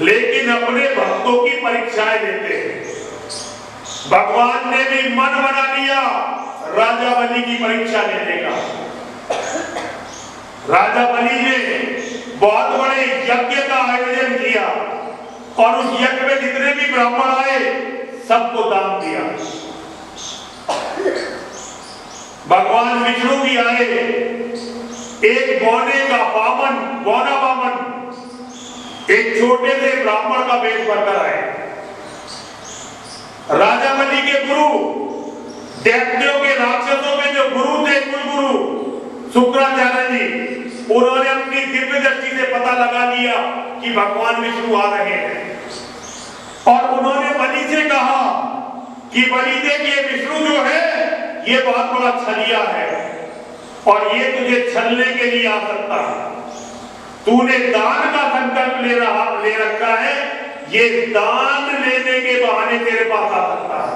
लेकिन अपने भक्तों की परीक्षाएं लेते हैं। भगवान ने भी मन बना लिया राजा बलि की परीक्षा लेने का। राजा बलि ने बहुत बड़े यज्ञ का आयोजन किया और उस यज्ञ में जितने भी ब्राह्मण आए सबको दान दिया। भगवान विष्णु भी आए, एक बौने का बौना बामन एक छोटे से ब्राह्मण का वेश बनकर आए। राजा बलि के गुरु, दैत्यों के राक्षसों के जो गुरु थे, कुल गुरु शुक्राचार्य जी, उन्होंने अपनी दिव्य दृष्टि से पता लगा लिया कि भगवान विष्णु आ रहे हैं और उन्होंने बलि से कहा कि बलि देखिए, विष्णु जो है ये बहुत बड़ा छलिया है और ये तुझे छलने के लिए आ सकता है। तूने दान का संकल्प ले रखा है, ये दान लेने के बहाने तेरे पास आ सकता है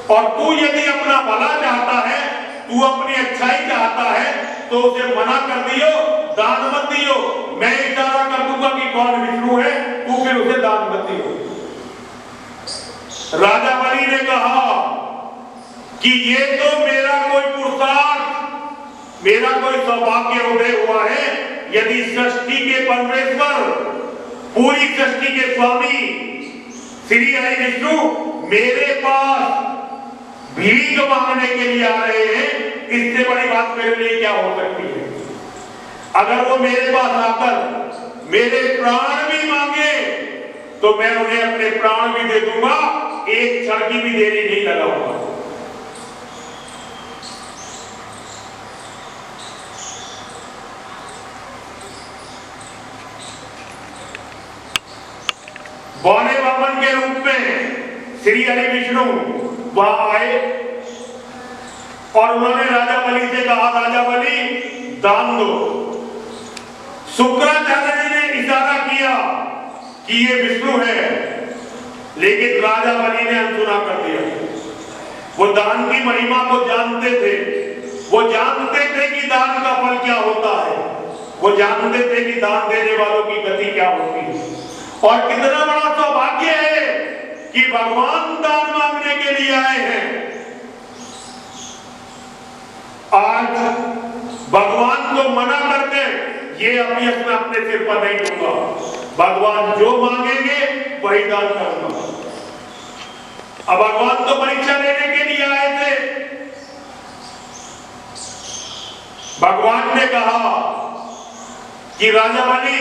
और तू यदि अपना भला चाहता है, तू अपनी अच्छाई चाहता है तो उसे मना कर दियो, दान मत दियो। मैं इशारा कर दूंगा कि कौन विष्णु है, तू फिर उसे दान मत दियो। राजा बलि ने कहा कि ये तो मेरा कोई पुरुषार्थ, मेरा कोई सौभाग्य उदय हुआ है यदि सृष्टि के परमेश्वर, पूरी सृष्टि के स्वामी श्री हरि विष्णु मेरे पास भीख मांगने के लिए आ रहे हैं, इससे बड़ी बात मेरे लिए क्या हो सकती है। अगर वो मेरे पास आकर मेरे प्राण भी मांगे तो मैं उन्हें अपने प्राण भी दे दूंगा, एक क्षण की भी देरी नहीं लगाऊंगा। बौने बामन के रूप में श्री हरि विष्णु वहां आए और उन्होंने राजा बलि से कहा, राजा बलि दान दो। शुक्राचार्य जी ने इशारा किया कि ये विष्णु है, लेकिन राजा बलि ने अनसुना कर दिया। वो दान की महिमा को जानते थे, वो जानते थे कि दान का फल क्या होता है, वो जानते थे कि दान देने वालों की गति क्या होती है। और कितना बड़ा सौभाग्य है कि भगवान दान मांगने के लिए आए हैं। आज भगवान को मना करके ये अभियंत मैं अपने सिर पर नहीं दूंगा, भगवान जो मांगेंगे वही दान करूंगा। अब भगवान तो परीक्षा लेने के लिए आए थे। भगवान ने कहा कि राजा बलि,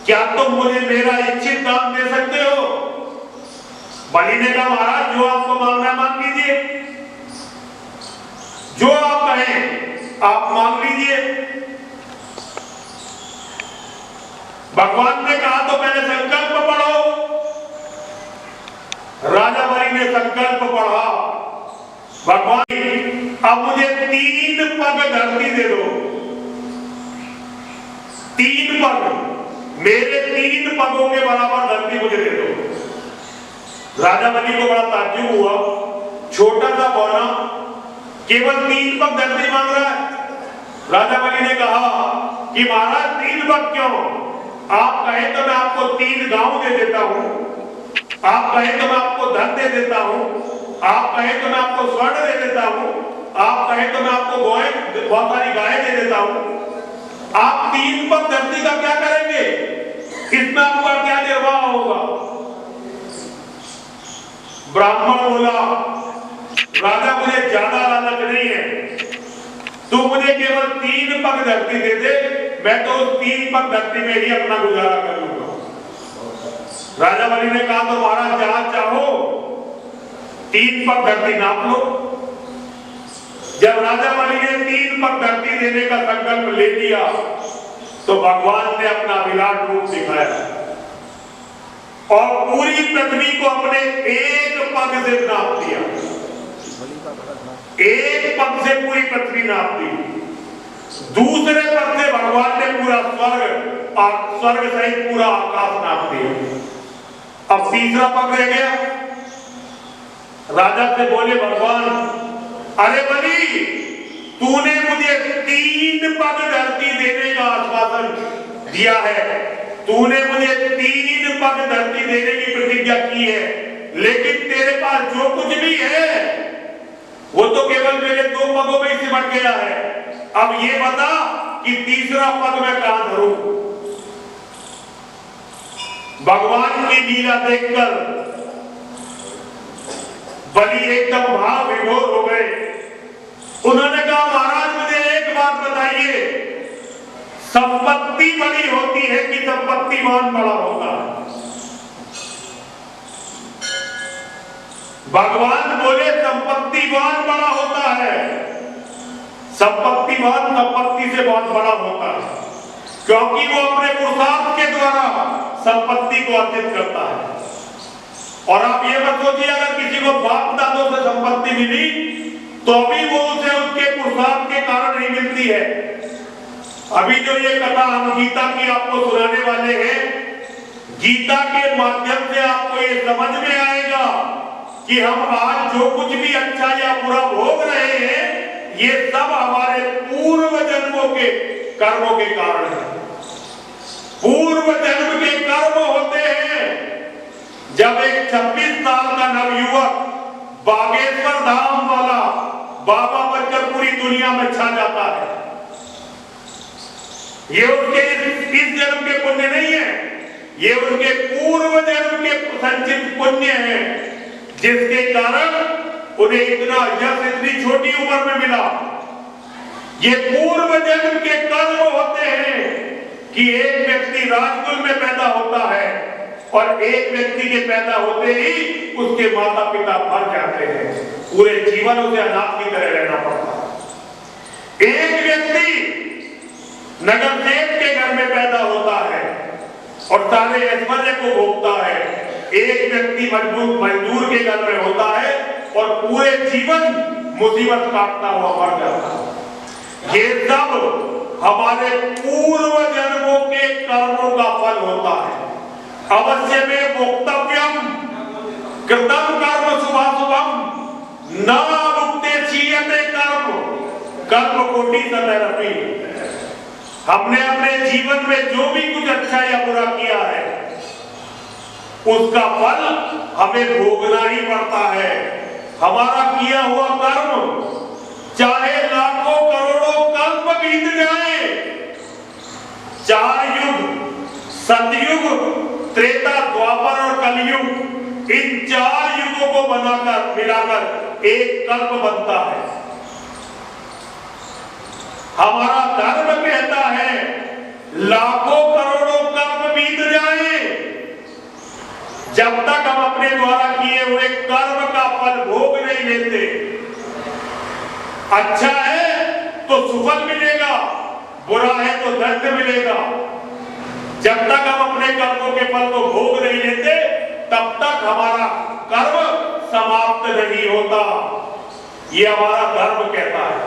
क्या तुम मुझे मेरा इच्छित दान दे सकते हो? बलि ने कहा, महाराज जो आपको मांगना मांग लीजिए, जो आप कहें आप मांग लीजिए। भगवान ने कहा तो पहले संकल्प पढ़ो। राजा बलि ने संकल्प पढ़ा, भगवान अब मुझे 3 पग धरती दे दो। 3 पग, मेरे 3 पगों के बराबर धरती मुझे दे दो। राजा बलि को बड़ा ताज्जुब हुआ, छोटा सा बौना केवल 3 पग धरती मांग रहा है। राजा बलि ने कहा कि महाराज 3 पग क्यों? आप कहें तो मैं आपको 3 गांव दे देता हूं, आप कहें तो मैं आपको धन दे देता हूं, आप कहें तो मैं आपको स्वर्ण दे देता हूं, आप कहें तो मैं आपको बहुत सारी गायें दे देता हूं। आप 3 पग धरती का क्या करेंगे? इसमें आपका क्या निर्वाह होगा? ब्राह्मण बोला, राजा मुझे ज्यादा लालच नहीं है, तू मुझे केवल 3 पग धरती दे दे, मैं तो 3 पग धरती में ही अपना गुजारा कर लूंगा। राजा बलि ने कहा, तो महाराज जहां चाहो 3 पग धरती नाप लो। जब राजा बलि ने 3 पग धरती देने का संकल्प ले लिया तो भगवान ने अपना विराट रूप दिखाया और पूरी पृथ्वी को अपने 1 पग से नाप दिया। 1 पग से पूरी पृथ्वी नाप दी। दूसरे पग से भगवान ने पूरा स्वर्ग सहित पूरा आकाश नाप दिया। अब तीसरा पग रह गया। राजा से बोले भगवान, अरे बलि, तूने मुझे 3 पग धरती देने का आश्वासन दिया है, तूने मुझे 3 पग धरती देने की प्रतिज्ञा की है, लेकिन तेरे पास जो कुछ भी है वो तो केवल मेरे 2 पगों में ही सिमट गया है। अब ये बता कि तीसरा पग मैं कहां धरूं? भगवान की लीला देखकर बलि एकदम भाव विभोर हो गए। उन्होंने कहा, महाराज मुझे एक बात बताइए, संपत्ति बड़ी होती है कि संपत्तिवान बड़ा होता है? भगवान बोले, संपत्तिवान बड़ा होता है। संपत्तिवान संपत्ति से बहुत बड़ा होता है, क्योंकि वो अपने पुरुषार्थ के द्वारा संपत्ति को अर्जित करता है। और आप ये मत सोचिए, अगर किसी को बाप दादों से संपत्ति मिली तो भी वो उसे उसके पुरुषार्थ के कारण नहीं मिलती है। अभी जो ये कथा हम गीता की आपको सुनाने वाले हैं, गीता के माध्यम से आपको ये समझ में आएगा कि हम आज जो कुछ भी अच्छा या बुरा भोग रहे हैं, ये सब हमारे पूर्व जन्मों के कर्मों के कारण है। पूर्व जन्म के कर्म होते हैं। जब एक 26 साल का नवयुवक बागेश्वर धाम वाला बाबा बनकर पूरी दुनिया में छा जाता है, ये उनके इस जन्म के पुण्य नहीं है, ये उनके पूर्व जन्म के संचित पुण्य है, जिसके कारण उन्हें इतना यश इतनी छोटी उम्र में मिला। ये पूर्व जन्म के कर्म होते हैं कि एक व्यक्ति राजकुल में पैदा होता है और एक व्यक्ति के पैदा होते ही उसके माता पिता मर जाते हैं, पूरे जीवन उसे अनाथ की तरह रहना पड़ता है। एक व्यक्ति नगर सेठ के घर में पैदा होता है और सारे ऐश्वर्य को भोगता है, एक व्यक्ति मजदूर के घर में होता है और पूरे जीवन मुसीबत काटता हुआ मर जाता है। ये सब हमारे पूर्व जन्मों के कर्मों का फल होता है। अवश्य में वक्तव्यम कृतम कर्म शुभाशुभम न मुक्ते चीयते कर्म कर्म कोटि तदरपि। हमने अपने जीवन में जो भी कुछ अच्छा या बुरा किया है उसका फल हमें भोगना ही पड़ता है। हमारा किया हुआ कर्म चाहे लाखों करोड़ों कल्प बीत जाए, 4 युग सतयुग त्रेता द्वापर और कलयुग, इन 4 युगों को बनाकर मिलाकर एक कल्प बनता है। हमारा धर्म कहता है लाखों करोड़ों कल्प बीत जाए, जब तक हम अपने द्वारा किए हुए कर्म का फल भोग नहीं लेते। अच्छा है तो सुफल मिलेगा, बुरा है तो दंड मिलेगा। जब तक हम अपने कर्मों के फल को भोग नहीं लेते तब तक हमारा कर्म समाप्त नहीं होता, ये हमारा धर्म कहता है।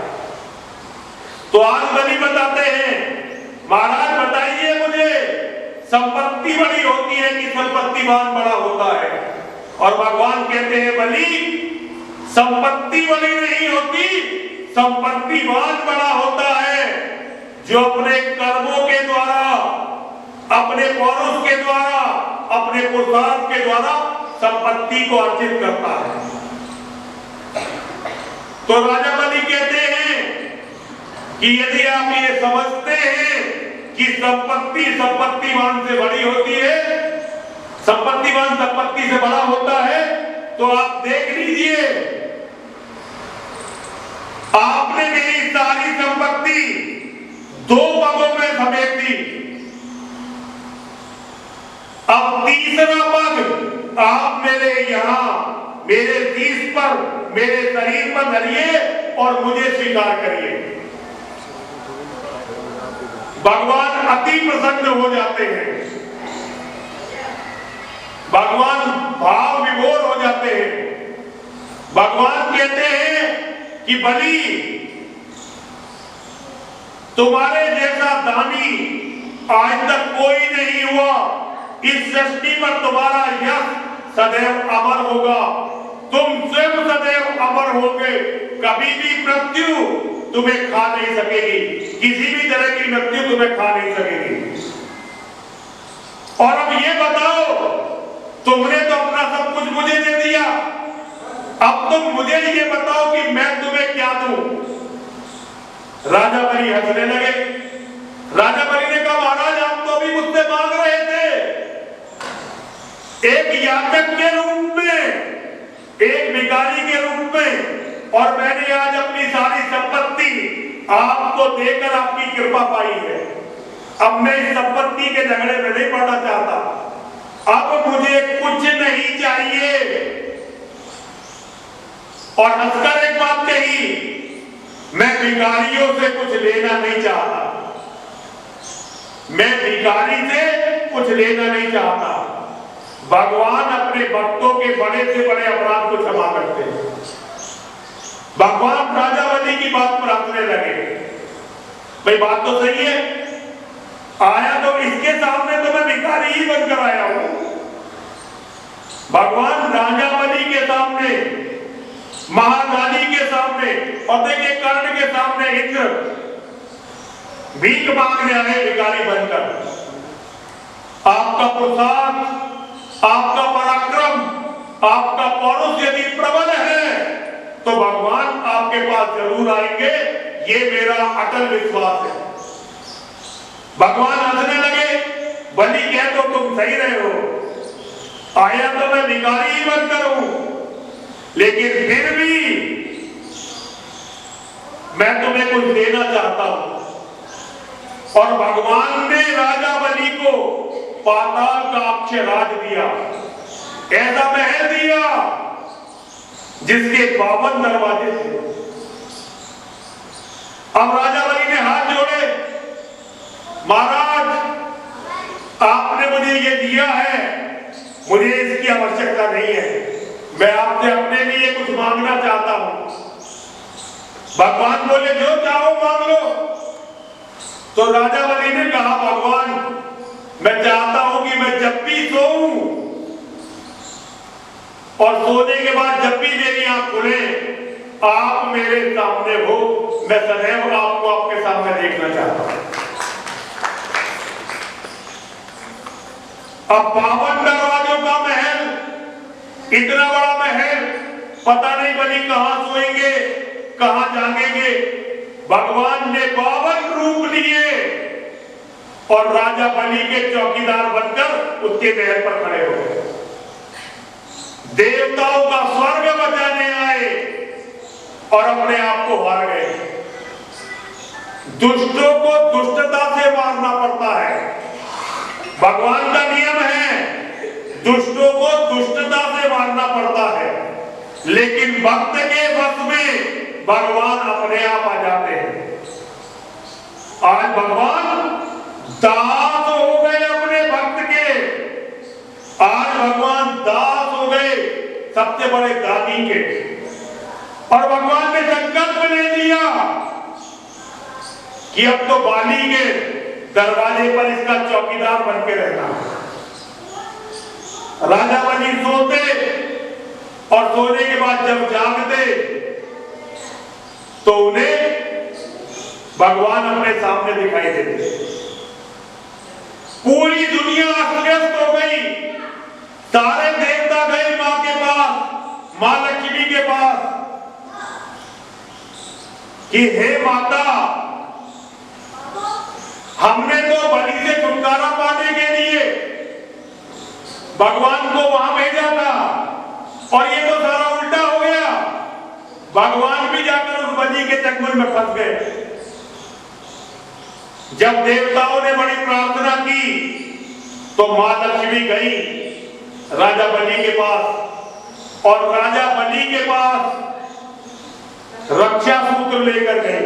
तो आज बलि बताते हैं, महाराज बताइए मुझे, संपत्ति बड़ी होती है कि संपत्तिवान बड़ा होता है? और भगवान कहते हैं बलि संपत्ति बड़ी नहीं होती, संपत्तिवान बड़ा होता है जो अपने कर्मों के द्वारा, अपने पौरुष के द्वारा, अपने पुरुषार्थ के द्वारा संपत्ति को अर्जित करता है। तो राजा बलि कहते हैं कि यदि आप ये समझते हैं कि संपत्ति संपत्तिवान से बड़ी होती है, संपत्तिवान संपत्ति से बड़ा होता है, तो आप देख लीजिए आपने मेरी सारी संपत्ति 2 पगों में समेट दी। अब तीसरा पग आप मेरे यहां मेरे शीश पर, मेरे शरीर पर धरिए और मुझे स्वीकार करिए। भगवान अति प्रसन्न हो जाते हैं, भगवान भाव विभोर हो जाते हैं। भगवान कहते हैं कि बलि तुम्हारे जैसा दानी आज तक कोई नहीं हुआ, इस सृष्टि पर तुम्हारा यश सदैव अमर होगा, तुम स्वयं सदैव अमर होगे, कभी भी मृत्यु तुम्हें खा नहीं सकेगी, किसी भी तरह की मृत्यु तुम्हें खा नहीं सकेगी। और अब ये बताओ, तुमने तो अपना सब कुछ मुझे दे दिया, अब तुम मुझे ये बताओ कि मैं तुम्हें क्या दूं? राजा बलि हंसने लगे। राजा बलि ने कहा महाराज आप तो अभी मुझसे मांग रहे थे एक याचक के रूप में, एक भिखारी के रूप में, और मैंने आज अपनी सारी संपत्ति आपको देकर आपकी कृपा पाई है। अब मैं इस संपत्ति के झगड़े में नहीं पड़ना चाहता, अब मुझे कुछ नहीं चाहिए। और हंसकर एक बात कही, मैं भिखारियों से कुछ लेना नहीं चाहता, मैं भिखारी से कुछ लेना नहीं चाहता। भगवान अपने भक्तों के बड़े से बड़े अपराध को क्षमा करते हैं। भगवान राजा बलि की बात पर हंसने लगे। भाई बात तो सही है, आया तो इसके सामने तो मैं भिखारी ही बनकर आया हूं। भगवान राजा बलि के सामने, महाकाली के सामने, और देखिए कर्ण के सामने इंद्र भीख मांगने आए भिखारी बनकर। आपका पुरुषार्थ, आपका पराक्रम, आपका पौरुष यदि प्रबल है तो भगवान आपके पास जरूर आएंगे, ये मेरा अटल विश्वास है। भगवान हंसने लगे। बलि कह तो तुम सही रहे हो, आया तो मैं भिखारी ही बनकर हूं, लेकिन फिर भी मैं तुम्हें कुछ देना चाहता हूं। और भगवान ने राजा बलि को पाताल का अक्षराज दिया, ऐसा महल दिया जिसके 52 दरवाजे थे। अब राजा बलि ने हाथ जोड़े, महाराज आपने मुझे ये दिया है, मुझे इसकी आवश्यकता नहीं है, मैं आपसे अपने लिए कुछ मांगना चाहता हूं। भगवान बोले जो चाहो मांग लो। तो राजा बलि ने कहा भगवान मैं चाहता हूं कि मैं जब भी सोऊं और सोने के बाद जब भी मेरी आंख खुले आप मेरे सामने हो, मैं सदैव आपको आपके सामने देखना चाहता हूं। अब 52 दरवाजों का महल, इतना बड़ा महल, पता नहीं बलि कहां सोएंगे कहां जागेंगे। भगवान ने 52 रूप लिए और राजा बलि के चौकीदार बनकर उसके महल पर खड़े हो गए। देवताओं का स्वर्ग बचाने आए और अपने आप को हार गए। दुष्टों को दुष्टता से मारना पड़ता है, भगवान का नियम है, दुष्टों को दुष्टता से मारना पड़ता है, लेकिन भक्त के वश में भगवान अपने आप आ जाते हैं। आज भगवान दास हो गए अपने भक्त के, आज भगवान दास हो गए सबसे बड़े दानी के। और भगवान ने संकल्प ले लिया कि अब तो बाली के दरवाजे पर इसका चौकीदार बन के रहना। राजा बलि सोते और सोने के बाद जब जागते तो उन्हें भगवान अपने सामने दिखाई देते। पूरी दुनिया अस्त-व्यस्त हो गई, सारे देवता गए मां के पास, मां लक्ष्मी के पास कि हे माता हमने तो बलि से छुटकारा पाने के लिए भगवान को वहां भेजा था और ये तो सारा उल्टा हो गया। भगवान भी जाकर उस बलि के चंगुल में फंस गए। जब देवताओं ने बड़ी प्रार्थना की तो मां लक्ष्मी गई राजा बलि के पास और राजा बलि के पास रक्षा सूत्र लेकर गए।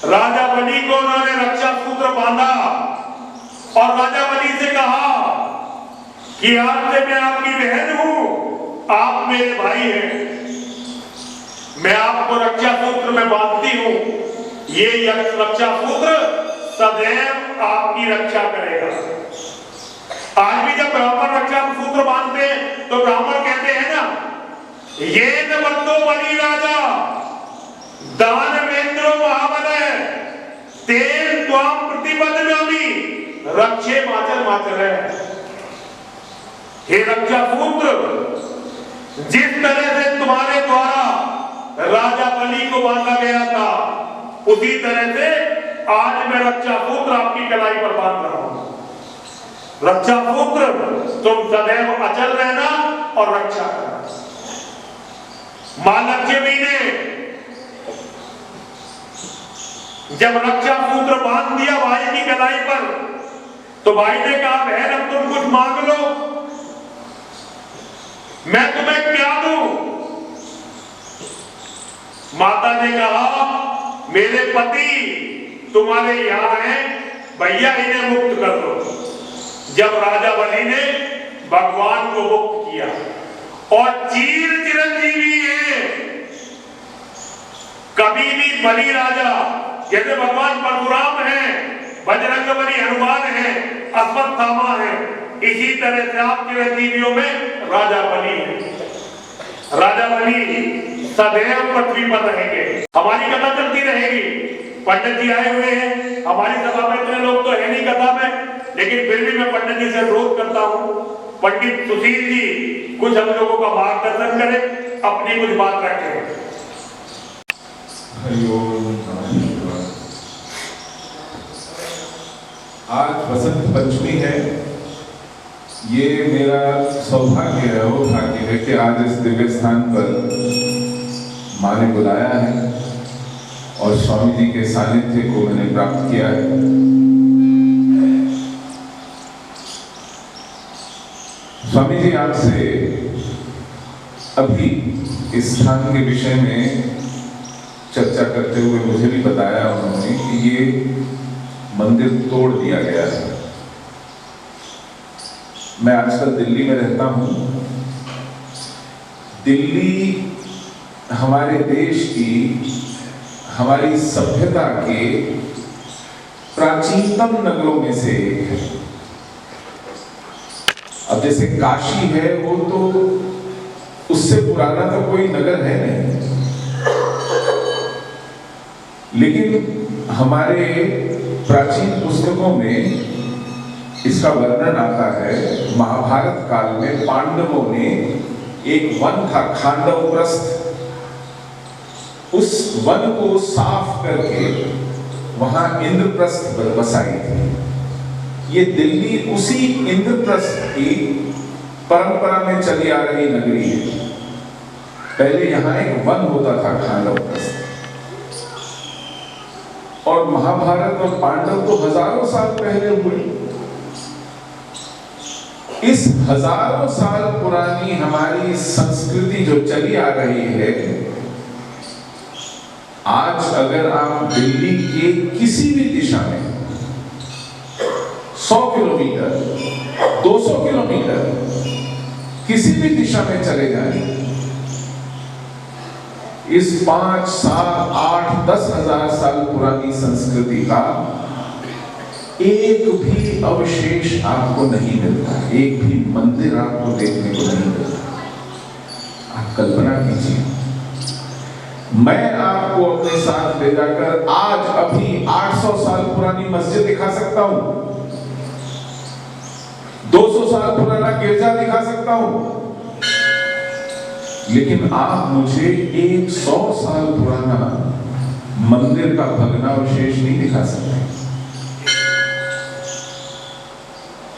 राजा बलि को उन्होंने रक्षा सूत्र बांधा और राजा बलि से कहा कि आज से मैं आपकी बहन हूं, आप मेरे भाई हैं, मैं आपको रक्षा सूत्र में बांधती हूं, ये रक्षा सूत्र सदैव आपकी रक्षा करेगा। आज भी जब ब्राह्मण रक्षा सूत्र बांधते हैं तो ब्राह्मण कहते हैं ना, ये न बंदो बलि राजा दानवेंद्रो महाबलय तेन त्वाम प्रतिपदनामि रक्षे माचल माचल है। हे रक्षा सूत्र, जिस तरह से तुम्हारे द्वारा राजा बलि को बांधा गया था उसी तरह से आज मैं रक्षा सूत्र आपकी कलाई पर बांध रहा हूं। रक्षा सूत्र तुम सदैव अचल रहना और रक्षा करना। मां लक्ष्मी ने जब रक्षा सूत्र बांध दिया भाई की कलाई पर तो भाई ने कहा बहन अब तुम कुछ मांग लो, मैं तुम्हें क्या दूं। माता ने कहा मेरे पति तुम्हारे यहां हैं, भैया इन्हें मुक्त कर दो। जब राजा बलि ने भगवान को मुक्त किया और चिरंजीवी है, कभी भी बलि राजा जैसे भगवान परशुराम है, बजरंग बली हनुमान है, अश्वत्थामा है, इसी तरह से आप चिरंजीवियों में राजा बलि है। राजा बलि सदैव पृथ्वी पर रहेंगे, हमारी कथा चलती रहेगी। पंडित जी आए हुए हैं, हमारी सभा में इतने लोग तो है नहीं कथा में, लेकिन फिर भी मैं पंडित जी से अनुरोध करता हूँ, पंडित सुशील जी कुछ हम लोगों का मार्गदर्शन करें, अपनी कुछ बात रखें।
आज बसंत पंचमी है ये मेरा सौभाग्य है, वो भाग्य है कि आज इस दिव्य स्थान पर माँ ने बुलाया है और स्वामी जी के सानिध्य को मैंने प्राप्त किया है। स्वामी जी आपसे अभी इस स्थान के विषय में चर्चा करते हुए मुझे भी बताया उन्होंने कि ये मंदिर तोड़ दिया गया है। मैं आजकल दिल्ली में रहता हूँ। दिल्ली हमारे देश की, हमारी सभ्यता के प्राचीनतम नगरों में से एक है। अब जैसे काशी है, वो तो उससे पुराना तो कोई नगर है नहीं, लेकिन हमारे प्राचीन पुस्तकों में इसका वर्णन आता है। महाभारत काल में पांडवों ने एक वन था खांडवप्रस्थ, उस वन को साफ करके वहां इंद्रप्रस्थ बसाई थी। ये दिल्ली उसी इंद्रप्रस्थ की परंपरा में चली आ रही नगरी है। पहले यहां एक वन होता था खांडवप्रस्थ, और महाभारत और पांडव तो हजारों साल पहले हुए। इस हजारों साल पुरानी हमारी संस्कृति जो चली आ रही है, आज अगर आप दिल्ली के किसी भी दिशा में 100 किलोमीटर 200 किलोमीटर किसी भी दिशा में चले जाएं, इस 5, 7, 8, 10 हजार साल पुरानी संस्कृति का एक भी अवशेष आपको नहीं मिलता, एक भी मंदिर आपको देखने को नहीं मिलता। आप कल्पना कीजिए, मैं आपको अपने साथ ले जाकर आज अभी 800 साल पुरानी मस्जिद दिखा सकता हूं, 200 साल पुराना गिरजा दिखा सकता हूं, लेकिन आप मुझे 100 साल पुराना मंदिर का भग्नावशेष नहीं दिखा सकते।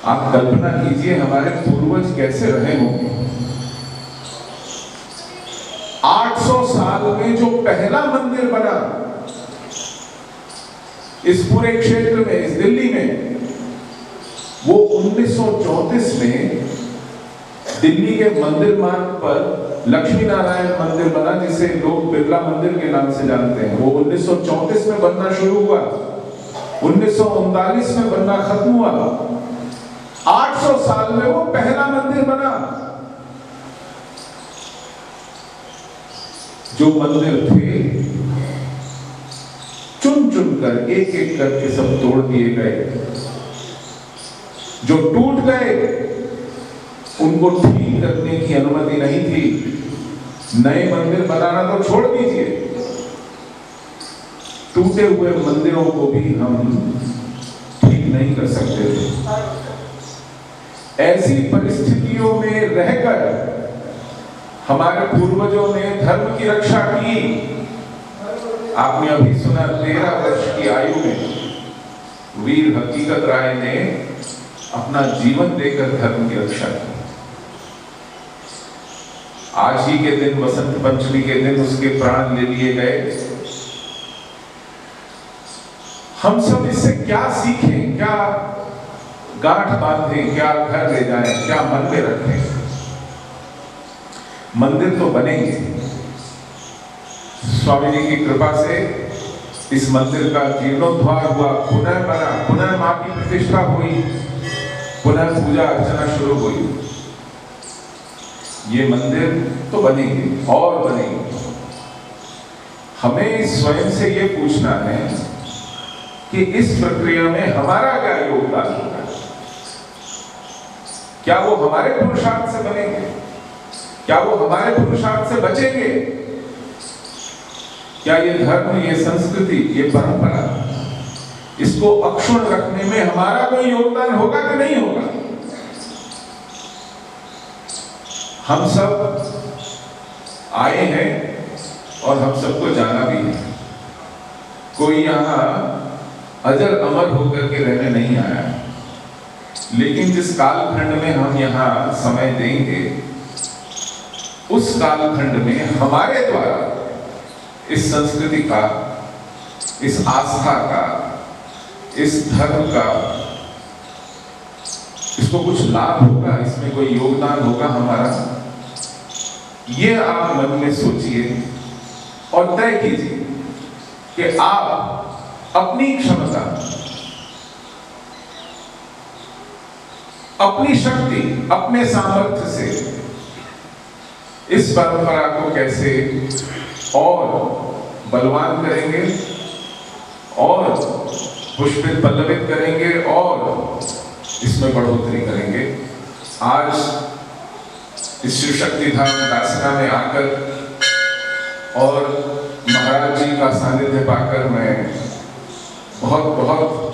आप कल्पना कीजिए हमारे पूर्वज कैसे रहे होंगे। 800 साल में जो पहला मंदिर बना इस पूरे क्षेत्र में, इस दिल्ली में, वो 1934 में दिल्ली के मंदिर मार्ग पर लक्ष्मी नारायण मंदिर बना, जिसे लोग बिरला मंदिर के नाम से जानते हैं। वो 1934 में बनना शुरू हुआ, 1939 में बनना खत्म हुआ। 800 साल में वो पहला मंदिर बना। जो मंदिर थे चुन चुन कर एक एक करके सब तोड़ दिए गए। जो टूट गए उनको ठीक करने की अनुमति नहीं थी। नए मंदिर बनाना तो छोड़ दीजिए, टूटे हुए मंदिरों को भी हम ठीक नहीं कर सकते थे। ऐसी परिस्थितियों में रहकर हमारे पूर्वजों ने धर्म की रक्षा की। आपने अभी सुना 13 वर्ष की आयु में वीर हकीकत राय ने अपना जीवन देकर धर्म की रक्षा की। आज ही के दिन, बसंत पंचमी के दिन, उसके प्राण ले लिए गए। हम सब इससे क्या सीखें, क्या गांठ बांधें, क्या घर ले जाएं, क्या मन में रखें? मंदिर तो बनेंगे। स्वामी जी की कृपा से इस मंदिर का जीर्णोद्धार हुआ, पुनः बना, पुनः मां की प्रतिष्ठा हुई, पुनः पूजा अर्चना शुरू हुई। ये मंदिर तो बनेंगे और बनेंगे। हमें स्वयं से ये पूछना है कि इस प्रक्रिया में हमारा क्या योगदान होगा। क्या वो हमारे पुरुषार्थ से बनेंगे? क्या वो हमारे पुरुषार्थ से बचेंगे? क्या ये धर्म, ये संस्कृति, ये परंपरा, इसको अक्षुण्ण रखने में हमारा कोई योगदान होगा कि नहीं होगा? हम सब आए हैं और हम सबको जाना भी है। कोई यहां अजर अमर होकर के रहने नहीं आया है। लेकिन जिस कालखंड में हम यहाँ समय देंगे, उस कालखंड में हमारे द्वारा इस संस्कृति का, इस आस्था का, इस धर्म का, इसको कुछ लाभ होगा, इसमें कोई योगदान होगा हमारा, ये आप मन में सोचिए और तय कीजिए कि आप अपनी क्षमता, अपनी शक्ति, अपने सामर्थ्य से इस परंपरा को कैसे और बलवान करेंगे और पुष्पित पल्लवित करेंगे और इसमें बढ़ोतरी करेंगे। आज इस शिव शक्ति धाम दासना में आकर और महाराज जी का सानिध्य पाकर मैं बहुत बहुत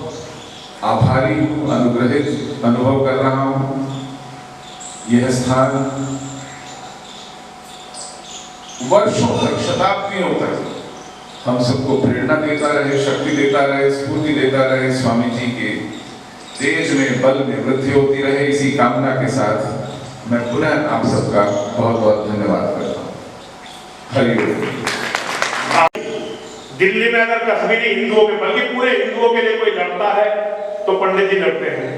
आभारी हूँ, अनुग्रहित अनुभव कर रहा हूँ। यह स्थान वर्षों तक, शताब्दियों तक हम सबको प्रेरणा देता रहे, शक्ति देता रहे, स्फूर्ति देता रहे। स्वामी जी के तेज में, बल में वृद्धि होती रहे, इसी कामना के साथ मैं पुनः आप सबका बहुत बहुत धन्यवाद करता हूँ। हरिओम।
दिल्ली में अगर कश्मीरी हिंदुओं के, बल्कि पूरे हिंदुओं के लिए कोई लड़ता है तो पंडित जी लड़ते हैं।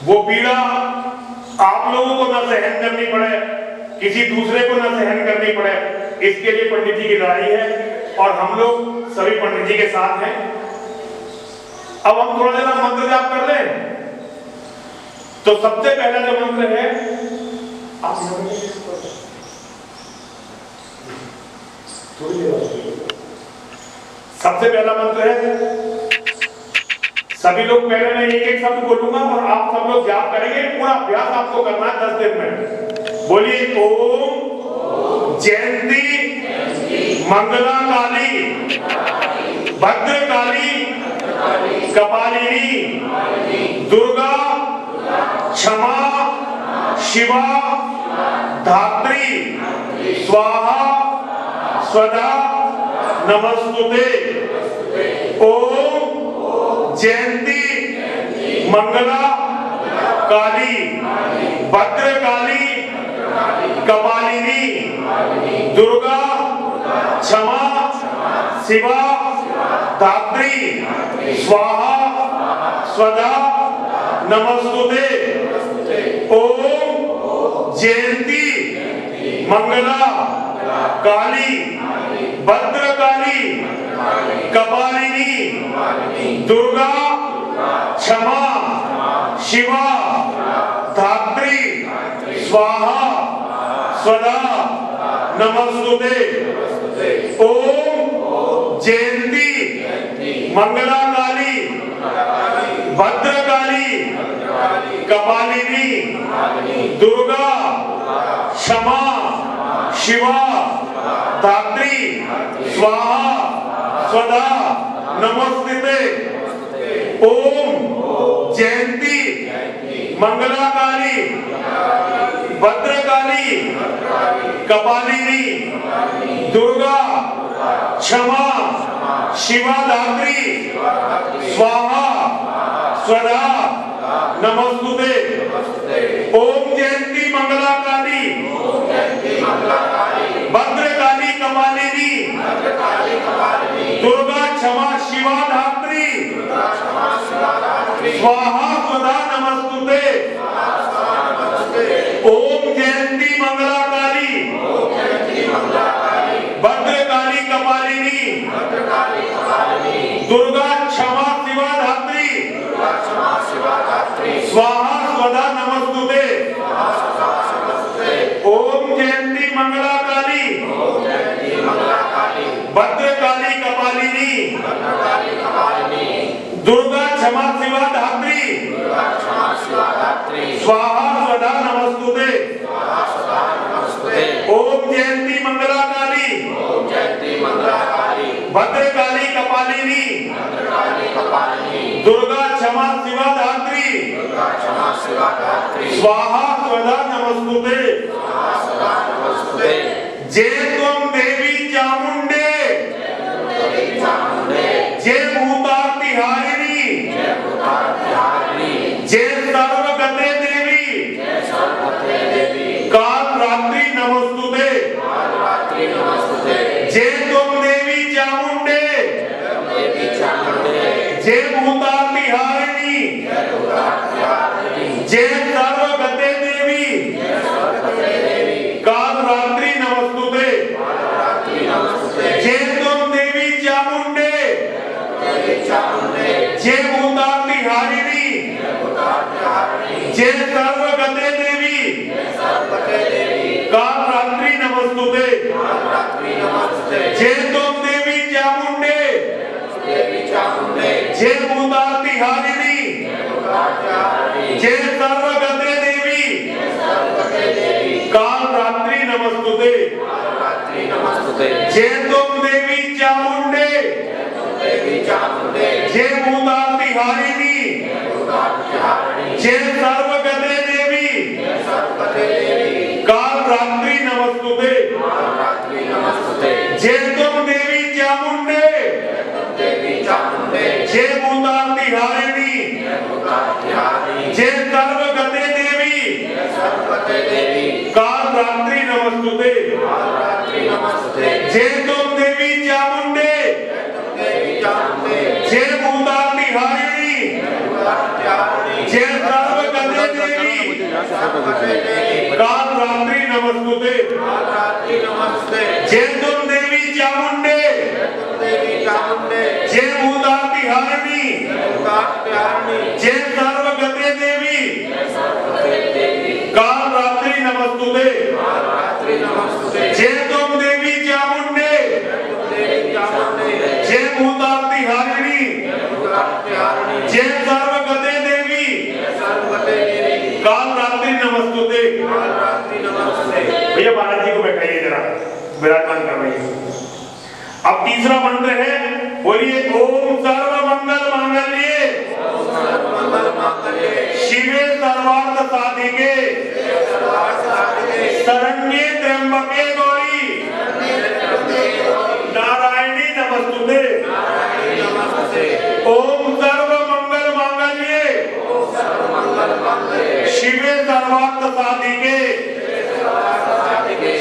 वो पीड़ा आप लोगों को न सहन करनी पड़े, किसी दूसरे को न सहन करनी पड़े, इसके लिए पंडित जी की लड़ाई है और हम लोग सभी पंडित जी के साथ हैं। अब हम थोड़ा देर मंत्र जाप कर लें। तो सबसे पहला जो मंत्र है, सबसे पहला मंत्र है, सभी लोग पहले मैं एक एक शब्द बोलूंगा और आप सब लोग जाप करेंगे। पूरा अभ्यास आपको करना है 10 दिन में। बोलिए ओम जयंती मंगला काली भद्र काली कपालिनी दुर्गा क्षमा शिवा धात्री स्वाहा स्वधा नमस्तुते। ओम जयंती मंगला काली भद्र काली कपालिनी दुर्गा क्षमा शिवा धात्री स्वाहा स्वधा नमस्तुते। ओम जयंती मंगला काली भद्र काली कपालिनी दुर्गा क्षमा शिवा धात्री स्वाहा स्वधा नमस्तुते। ओम जयंती मंगला काली भद्र काली कपालिनी दुर्गा क्षमा शिवा धात्री स्वाहा स्वधा नमस्ते। ओम जयंती मंगला काली भद्र काली कपालिनी दुर्गा क्षमा शिवा धात्री स्वाहा स्वधा नमस्तुते। ओम जयंती मंगला काली भद्र काली कपालिनी दुर्गा क्षमा शिवा धात्री स्वाहा स्वधा नमस्तुते। ओम जयंती मंगला काली भद्र काली कपालिनी दुर्गा क्षमा शिवा धात्री स्वाहा स्वधा नमस्तुते। ओम जयंती मंगला काली भद्र काली कपालिनी दुर्गा क्षमा शिवा धात्री स्वाहा स्वधा नमस्तुते। ओम जयंती मंगला काली भद्र काली कपालिनी दुर्गा क्षमा शिवा धात्री स्वाहा स्वधा नमस्तुते। जय त्वं देवी चामुंडे जय भूतार्तिहारिणी जय जय तुम देवी चामुंडे जय भूतात्मी हारिणी जय सर्वगते देवी काल रात्रि नमस्तुते जय तुम देवी चामुंडे जय भूतात्मी हारिणी जय सर्वगते देवी काल रात्रि नमस्तुते जय तुम देवी चामुंडे जय भूतात्मी हारिणी जय सर्वगते देवी काल रात्रि नमस्तुते जय तुम देवी चामुंडे जय भूतात्मी हारिणी जय सर्वगते देवी काल रात्रि नमस्तुते जय तुम देवी चामुंडे जय भूतात्मी हारिणी जय सर्वगते देवी काल रात्रि नमस्तुते जय तुम देवी चामुंडे जय भूतात्मी हारिणी जय सर्वगते देवी काल रात्रि नमस्तुते जय तुम देवी चामुंडे जय भूतात्मी हारिणी जय सर्वगते देवी काल रात्रि नमस्तुते जय तुम देवी चामुंडे जय भूतात्मी हारिणी जय सर्वगते देवी काल रात्रि नमस्तुते। भैया महाराज जी को बैठाइए जरा, विराजमान करवाइए। अब तीसरा मंत्र है, बोलिए ओम सर्व मंगल मांगल्ये शिवे सर्वार्थ साधिके शरण्ये त्र्यंबके गौरी नारायणी नमस्तुते। ओम सर्व मंगल मांगल्ये शिवे सर्वार्थ साधिके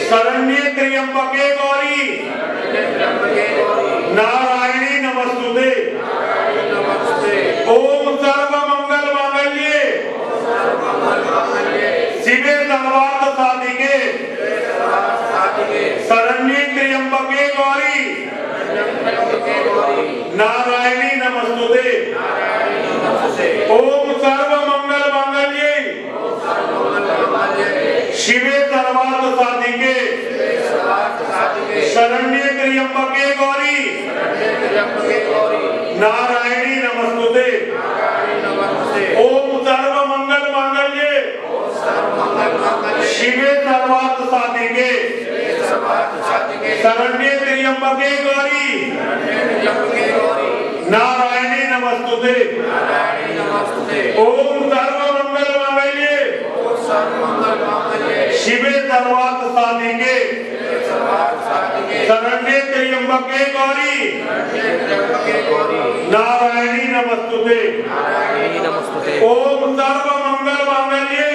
शरण्ये त्र्यंबके गौरी नारायणी नमस्तुते। ओम सर्व मंगल मांगल्ये शिवे सर्वार्थ साधिके शरण्ये त्र्यंबके गौरी नारायणी नमस्तुते। ओम सर्व मंगल मांगल्ये शिवे सर्वार्थ साधिके शरण्ये त्र्यंबके गौरी नारायणी नमस्तुते। ओम सर्व मंगल मांगल्ये शिवे सर्वार्थ साधिके शरण्ये त्र्यंबके गौरी नारायणी नमस्तुते। ओम सर्व मंगल मांगल्ये शिवे सर्वार्थ साधिके शरण्ये त्र्यंबके गौरी नारायणी नमस्तुते। ओम सर्व मंगल मांगल्ये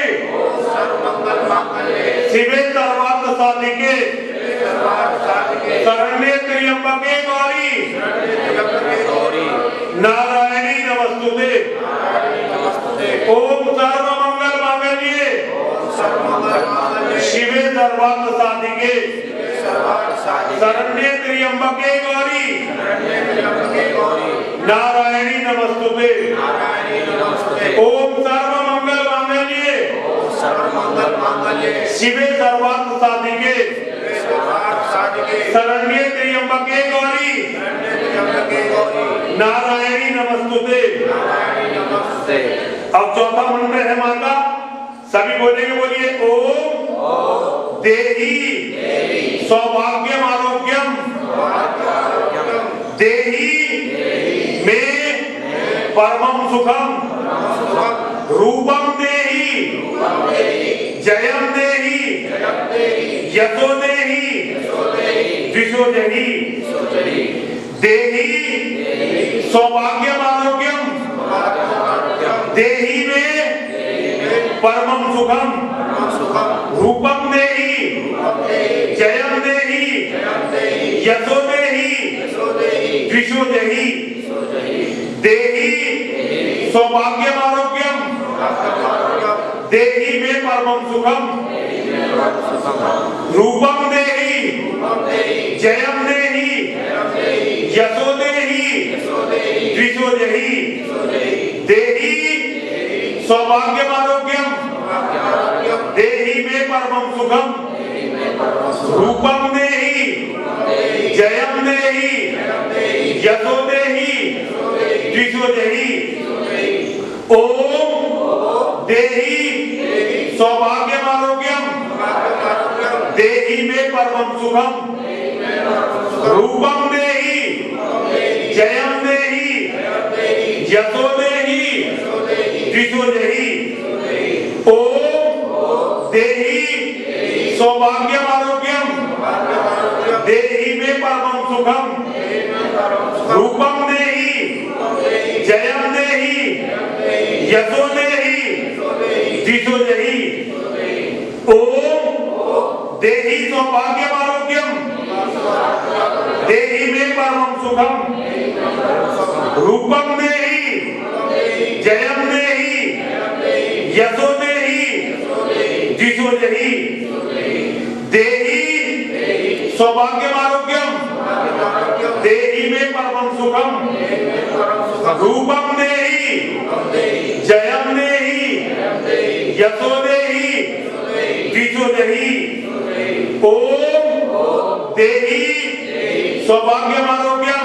शिवे सर्वार्थ साधिके शरण्ये त्र्यंबके गौरी नारायणी नमस्तुते। ओम सर्व मंगल मांगल्ये शिवे सर्वार्थ साधिके शरण्ये त्र्यंबके गौरी नारायणी नमस्तुते। ओम सर्व मंगल मांगल्ये शिवे सर्वार्थ साधिके शरण्ये त्र्यंबके गौरी नारायणी नमस्तुते। अब चौथा मंत्र है माता, सभी बोलेंगे, बोलिए ओम देहि सौभाग्यम आरोग्यम देहि में परमं सुखम रूपम देहि जयम देहि यशो देहि विशो देहि देहि सौभाग्यम आरोग्यम देहि में परमं सुखम रूपम देहि जयम देहि यशो देहि द्विषो जहि देहि सौभाग्यम आरोग्यम देहि मे परमं सुखम रूपम देहि जयम देहि यशो देहि द्विषो जहि देहि सौभाग्यम आरोग्यम देहि मे परमं सुखम रूपम देहि जयम देहि यशो देहि द्विषो जहि ओम देहि सौभाग्यम आरोग्यम देहि मे परमं सुखम रूपम देहि जयम देहि यशो देहि द्विषो जहि ओम देहि सौभाग्यम आरोग्यम देहि मे परमं सुखम रूपम देहि जयम देहि यशो देहि द्विषो जहि ओम देहि सौभाग्यम आरोग्यम देहि मे परमं सुखम रूपम देहि जयम देहि यशो देहि द्विषो जहि देहि सौभाग्यम आरोग्यम देहि मे परमं सुखम रूपम देहि जयम देहि यशो देहि द्विषो जहि ओम देहि सौभाग्यम आरोग्यम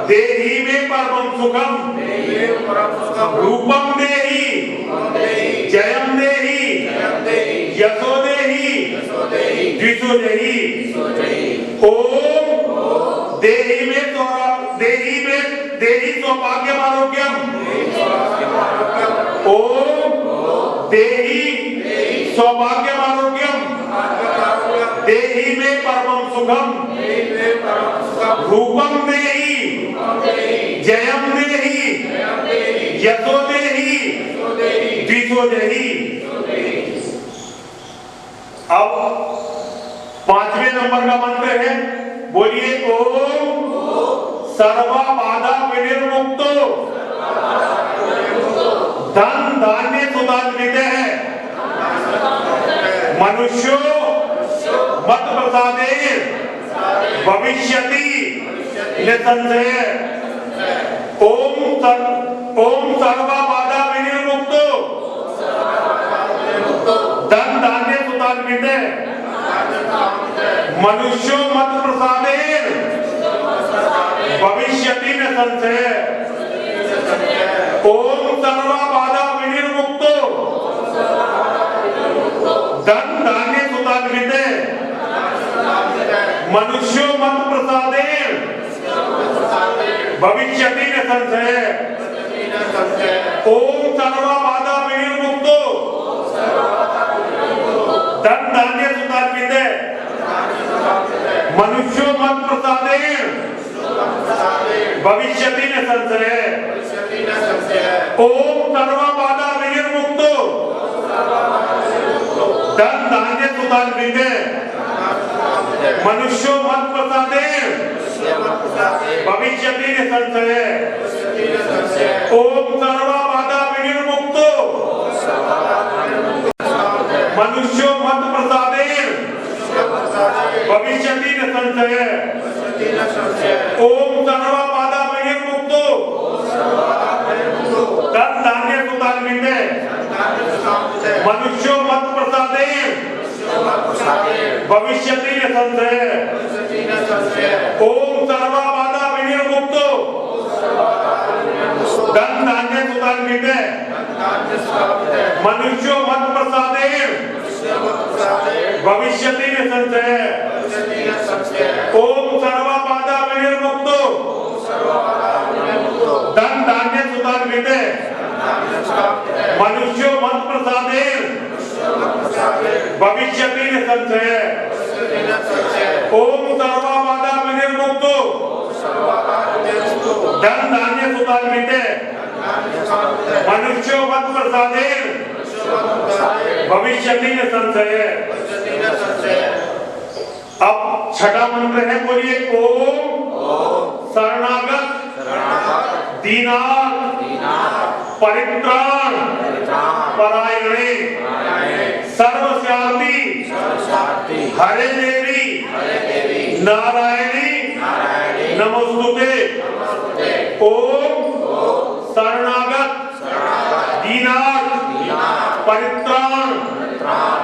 देहि मे परमं सुखम रूपम देहि जयम देहि यशो देहि द्विषो जहि ओम देहि सौभाग्यम आरोग्यम ओम देहि सौभाग्यम आरोग्यम देहि मे परमं सुखम रूपम देहि जयम देहि यशो देहि द्विषो जहि अब 5वें नंबर का मंत्र है, बोलिए ओम सर्व बाधा विनिर्मुक्तो धन धान्य सुधान्वित है मनुष्यो मत प्रसादे भविष्यति निसंशय ओम सर्व बाधा विनिर्मुक्तो धन धान्य सुधान्वित मनुष्यो मत प्रसादे भविष्यति निसंशय ओम सर्व बाधा विनिर्मुक्तो धन धान्य सुधान्वित मनुष्यो मत प्रसादे भविष्यति निसंशय ओम सर्व बाधा विनिर्मुक्तो धन धान्य सुधान्वित मनुष्यो मत प्रसादे भविष्यति निसंशय ओम सर्व बाधा विनिर्मुक्तो धन धान्य सुधान्वित मनुष्यो मत प्रसादे भविष्यति निसंशय ओम सर्व बाधा विनिर्मुक्तो मनुष्यो मत प्रसादे भविष्यति निसंशय ओम सर्व बाधा विनिर्मुक्तो धन धान्य सुधान्वित मनुष्यो मत प्रसादे भविष्यति निसंशय ओम सर्व बाधा विनिर्मुक्तो धन धान्य सुधान्वित मनुष्यो मत प्रसादे भविष्यति निसंशय ओम सर्व बाधा विनिर्मुक्तो धन धान्य सुधान्वित मनुष्यो मत प्रसादे भविष्यति निसंशय ओम सर्व बाधा विनिर्मुक्तो धन धान्य सुधान्वित मनुष्यो मत प्रसादे भविष्यति निसंशय अब छठा मंत्र है, बोलिए ओम शरणागत दीनार्थ परित्राण परायणे सर्वस्यार्ति हरे देवी नारायणी नमोस्तुते। ओम शरणागत दीनार्थ परित्राण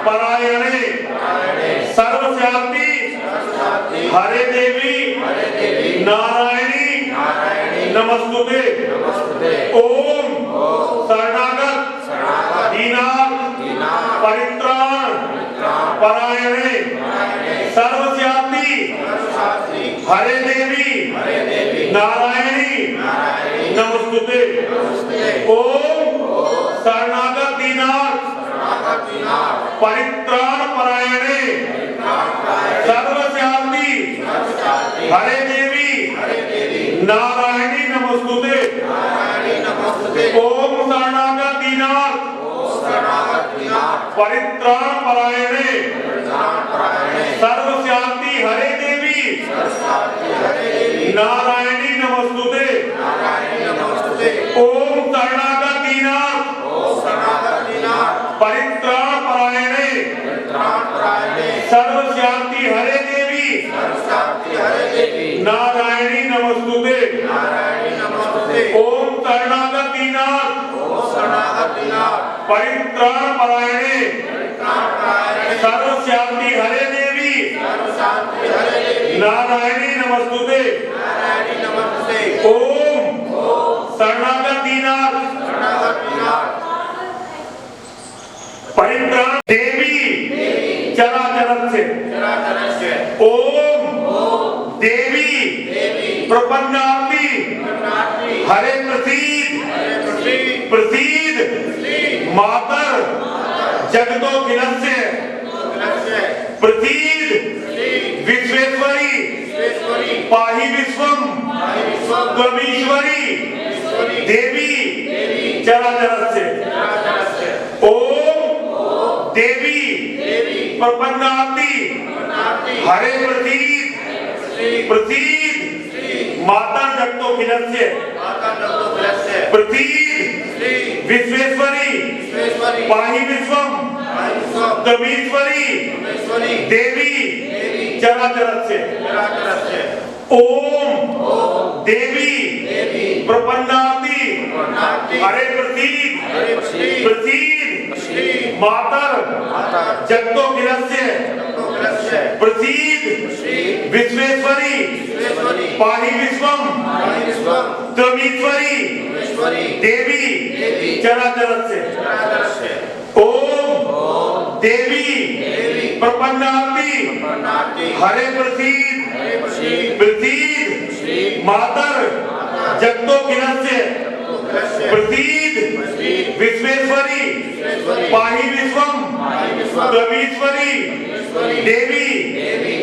परायणे सर्वस्यार्ति हरे देवी नारायणी नमोस्तुते। ओम शरणागत दीनार्थ परित्राण परायणे सर्वस्यार्ति हरे देवी नारायणी नमोस्तुते। ओम शरणागत दीनार्थ परित्राण परायणे सर्वस्यार्ति हरे देवी नारायणी नमोस्तुते। ओम शरणागत दीनार्थ परित्राण परायणे सर्वस्यार्ति हरे देवी नारायणी नमोस्तुते। ओम शरणागत दीनार्थ परित्राण परायणे सर्वस्यार्ति हरे देवी नारायणी नमोस्तुते। ओम शरणागत दीनार्थ परित्राण परायणे सर्वस्यार्ति हरे देवी नारायणी नमोस्तुते। ओम शरणागत दीनार्थ परित्राण देवी चराचरस्य। ओम देवी प्रपन्नार्ति हरे प्रसीद मातर जगतोखिलस्य। प्रसीद विश्वेश्वरी पाहि विश्वम त्वमीश्वरी देवी चराचरस्य। ओम देवी प्रपन्नार्ति हरे प्रसीद माता जगतोखिलस्य। प्रसीद विश्वेश्वरी पाहि विश्वम त्वमीश्वरी देवी चराचरस्य। ओम देवी प्रपन्नार्ति हरे प्रसीद मातर जगतोखिलस्य। प्रसीद विश्वेश्वरी पाहि विश्वम त्वमीश्वरी देवी चराचरस्य। ओम देवी प्रपन्नार्ति हरे प्रसीद मातर जगतोखिलस्य। प्रसीद विश्वेश्वरी पाहि विश्वम त्वमीश्वरी देवी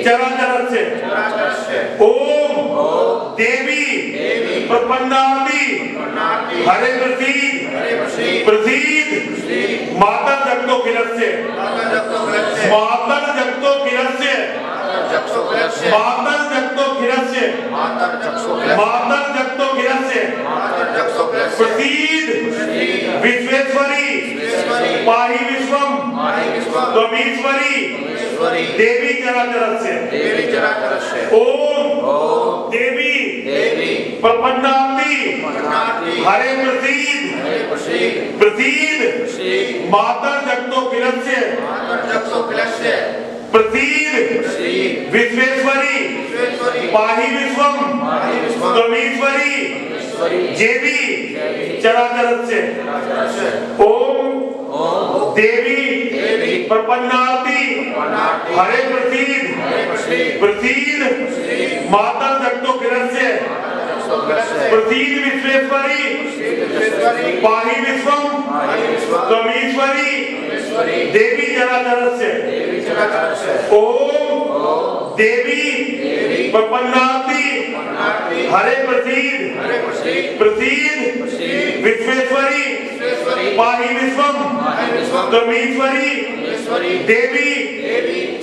चराचरस्य। ओम देवी प्रपन्नार्ति हरे प्रसीद मातर जगतोखिलस्य। मातर जगतोखिलस्य प्रसीद विश्वेश्वरी पाहि विश्वम त्वमीश्वरी देवी चराचरस्य। ओम देवी प्रपन्नार्ति हरे प्रसीद मातर जगतोखिलस्य। प्रसीद विश्वेश्वरी पाहि विश्वम त्वमीश्वरी देवी चराचरस्य। ओम देवी प्रपन्नार्ति हरे प्रसीद माता जगतोखिलस्य। प्रसीद विश्वेश्वरी पाहि विश्वम त्वमीश्वरी देवी चराचरस्य। ओम देवी प्रपन्नार्ति हरे प्रसीद विश्वेश्वरी पाहि विश्वम त्वमीश्वरी देवी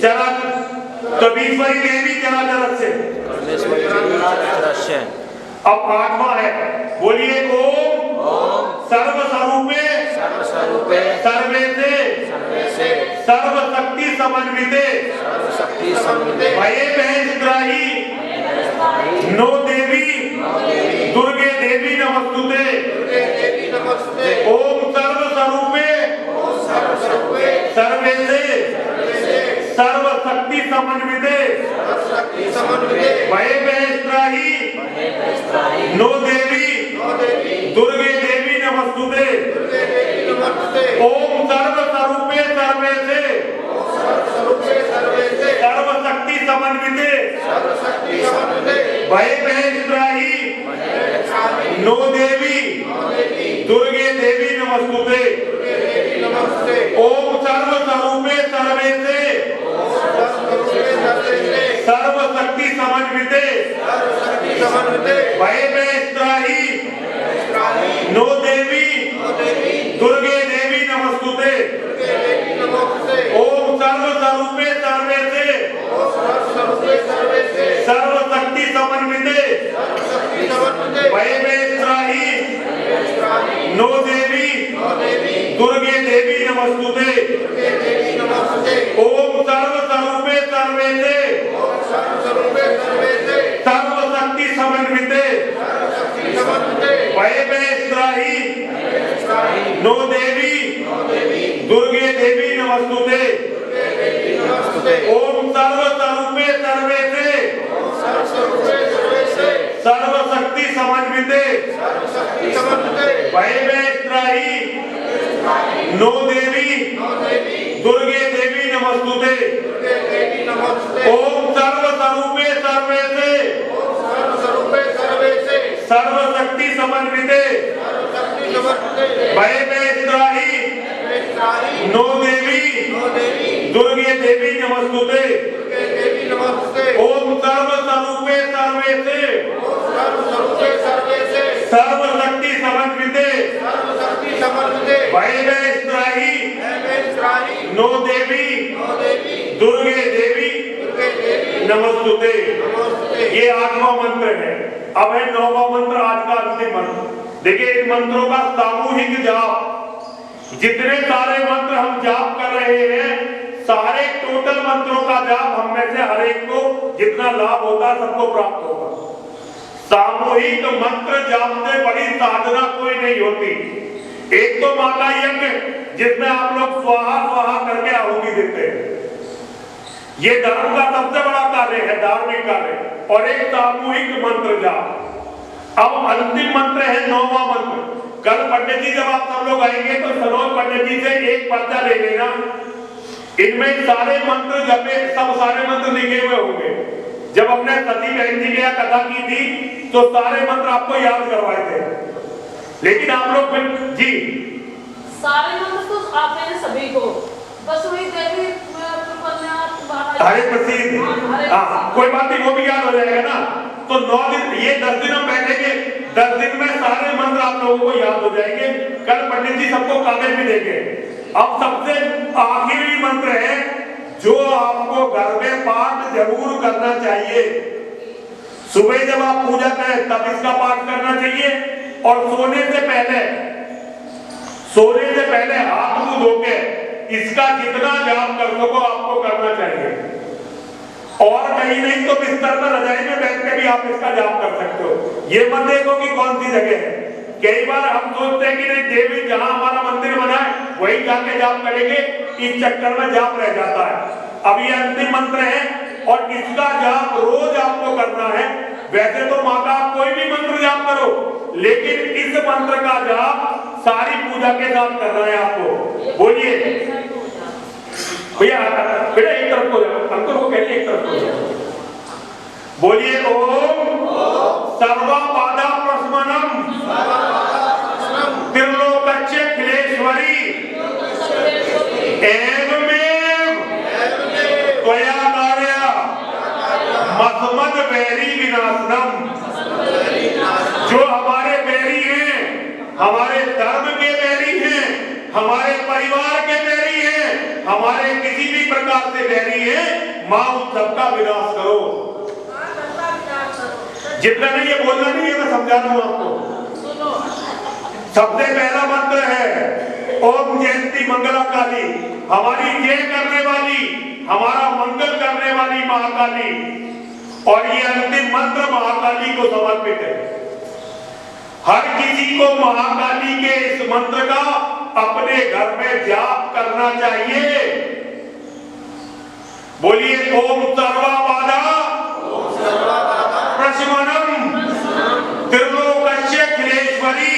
चराचरस्य। तबीश्वरी देवी चराचरस्य। अब 8वां है, बोलिए ओम सर्वस्वरूपे सर्वेसे सर्वशक्ति समन्विते भये भयंत्राही नो देवी दुर्गे देवी नमस्तुते। ओम सर्वस्वरूपे सर्वेसे सर्वशक्ति समन्विते भये भयंत्राही नो देवी दुर्गे देवी नमस्तुते। ओम सर्वस्वरूपे सर्वेसे सर्वशक्ति समन्विते भये भयंत्राही नो देवी दुर्गे देवी नमस्तुते। ओम सर्वस्वरूपे सर्वेसे सर्वशक्ति समन्विते भये भयंत्राही नो देवी दुर्गे देवी नमस्तुते। ओम सर्वस्वरूपे सर्वेसे सर्वशक्ति समन्विते भये भयंत्राही नो देवी दुर्गे देवी नमस्तुते। ओम सर्वस्वरूपे सर्वेसे सर्वशक्ति समन्विते भये भयंत्राही नो देवी दुर्गे देवी नमस्तुते। ओम सर्वस्वरूपे सर्वेसे सर्वशक्ति समन्विते भये भयंत्राही नो देवी दुर्गे देवी नमस्तुते। ओम सर्वस्वरूपे सर्वेसे सर्वशक्ति समन्विते भये भयंत्राही नो देवी दुर्गे देवी नमस्तुते। ओम सर्वस्वरूपे सर्वेसे सर्वशक्ति समन्विते भये भयंत्राही नो देवी दुर्गे देवी नमस्तुते। ये 8वां मंत्र है। अब है 9वां मंत्र, आज का अंतिम मंत्र। देखिए इन मंत्रों का सामूहिक जाप, जितने सारे मंत्र हम जाप कर रहे हैं, सारे टोटल मंत्रों का जाप हम में से हर एक को जितना लाभ होता है सबको प्राप्त होगा। सामूहिक मंत्र जाप से बड़ी साधना कोई नहीं होती। एक तो माता यज्ञ जिसमें आप लोग स्वाहा स्वाहा करके आहुति देते हैं, ये धर्म का सबसे बड़ा कार्य है, धार्मिक कार्य। और एक सामूहिक मंत्र जाप। अब अंतिम मंत्र है 9वां मंत्र। कल पंडित जी जब आप सब लोग आएंगे तो सनोज पंडित जी से एक पर्चा ले लेना, इनमें सारे मंत्र जपे, सब सारे मंत्र लिखे हुए होंगे। जब हमने सती बहन जी की कथा की थी तो सारे मंत्र आपको याद करवाए थे, लेकिन आप लोग जी
सारे मंत्र तो आपने सभी को बस वही देवी
हरे प्रसिद्ध, हाँ कोई बात नहीं, वो भी याद हो जाएगा ना। तो 9 दिन, ये 10 दिन हम बैठेंगे, 10 दिन में सारे मंत्र आप लोगों को याद हो जाएंगे। कल पंडित जी सबको कागज भी देंगे। अब सबसे आखिरी मंत्र है जो आपको घर में पाठ जरूर करना चाहिए। सुबह जब आप पूजा करें तब इसका पाठ करना चाहिए, और सोने से पहले हाथ मुंह धो के इसका जितना जाप कर सको आपको करना चाहिए। और कहीं नहीं तो बिस्तर में रजाई में बैठ के भी आप इसका जाप कर सकते हो। ये मत देखो कि कौन सी जगह है। कई बार हम सोचते हैं कि नहीं, देवी जहां हमारा मंदिर बना है वहीं जाके जाप करेंगे, इस चक्कर में जाप रह जाता है। अब ये अंतिम मंत्र है और इसका जाप रोज आपको करना है। वैसे तो माता आप कोई भी मंत्र जाप करो, लेकिन इस मंत्र का जाप सारी पूजा के साथ करना है आपको। बोलिए भैया, बेटा एक तरफ को जाओ, अंकुर को कहिए एक तरफ को जाओ। बोलिए ओम सर्वा बाधा प्रशमनम त्रिलोकस्य खिलेश्वरी एवमेव त्वया कार्या मस्मद बैरी विनाशनम। जो हमारे बैरी हैं, हमारे धर्म के बैरी हैं, हमारे परिवार के बैरी हैं, हमारे किसी भी प्रकार से बैरी हैं, माँ उन सबका विनाश करो। जितना नहीं ये बोलना नहीं है, मैं समझा रहा हूं आपको।
सुनो।
सबसे पहला मंत्र है ओम जयंती मंगला काली, हमारी जय करने वाली, हमारा मंगल करने वाली महाकाली। और ये अंतिम मंत्र महाकाली को समर्पित है। हर किसी को महाकाली के इस मंत्र का अपने घर में जाप करना चाहिए। बोलिए ओम सर्वा बाधा प्रशमनम त्रिलोकस्य अखिलेश्वरी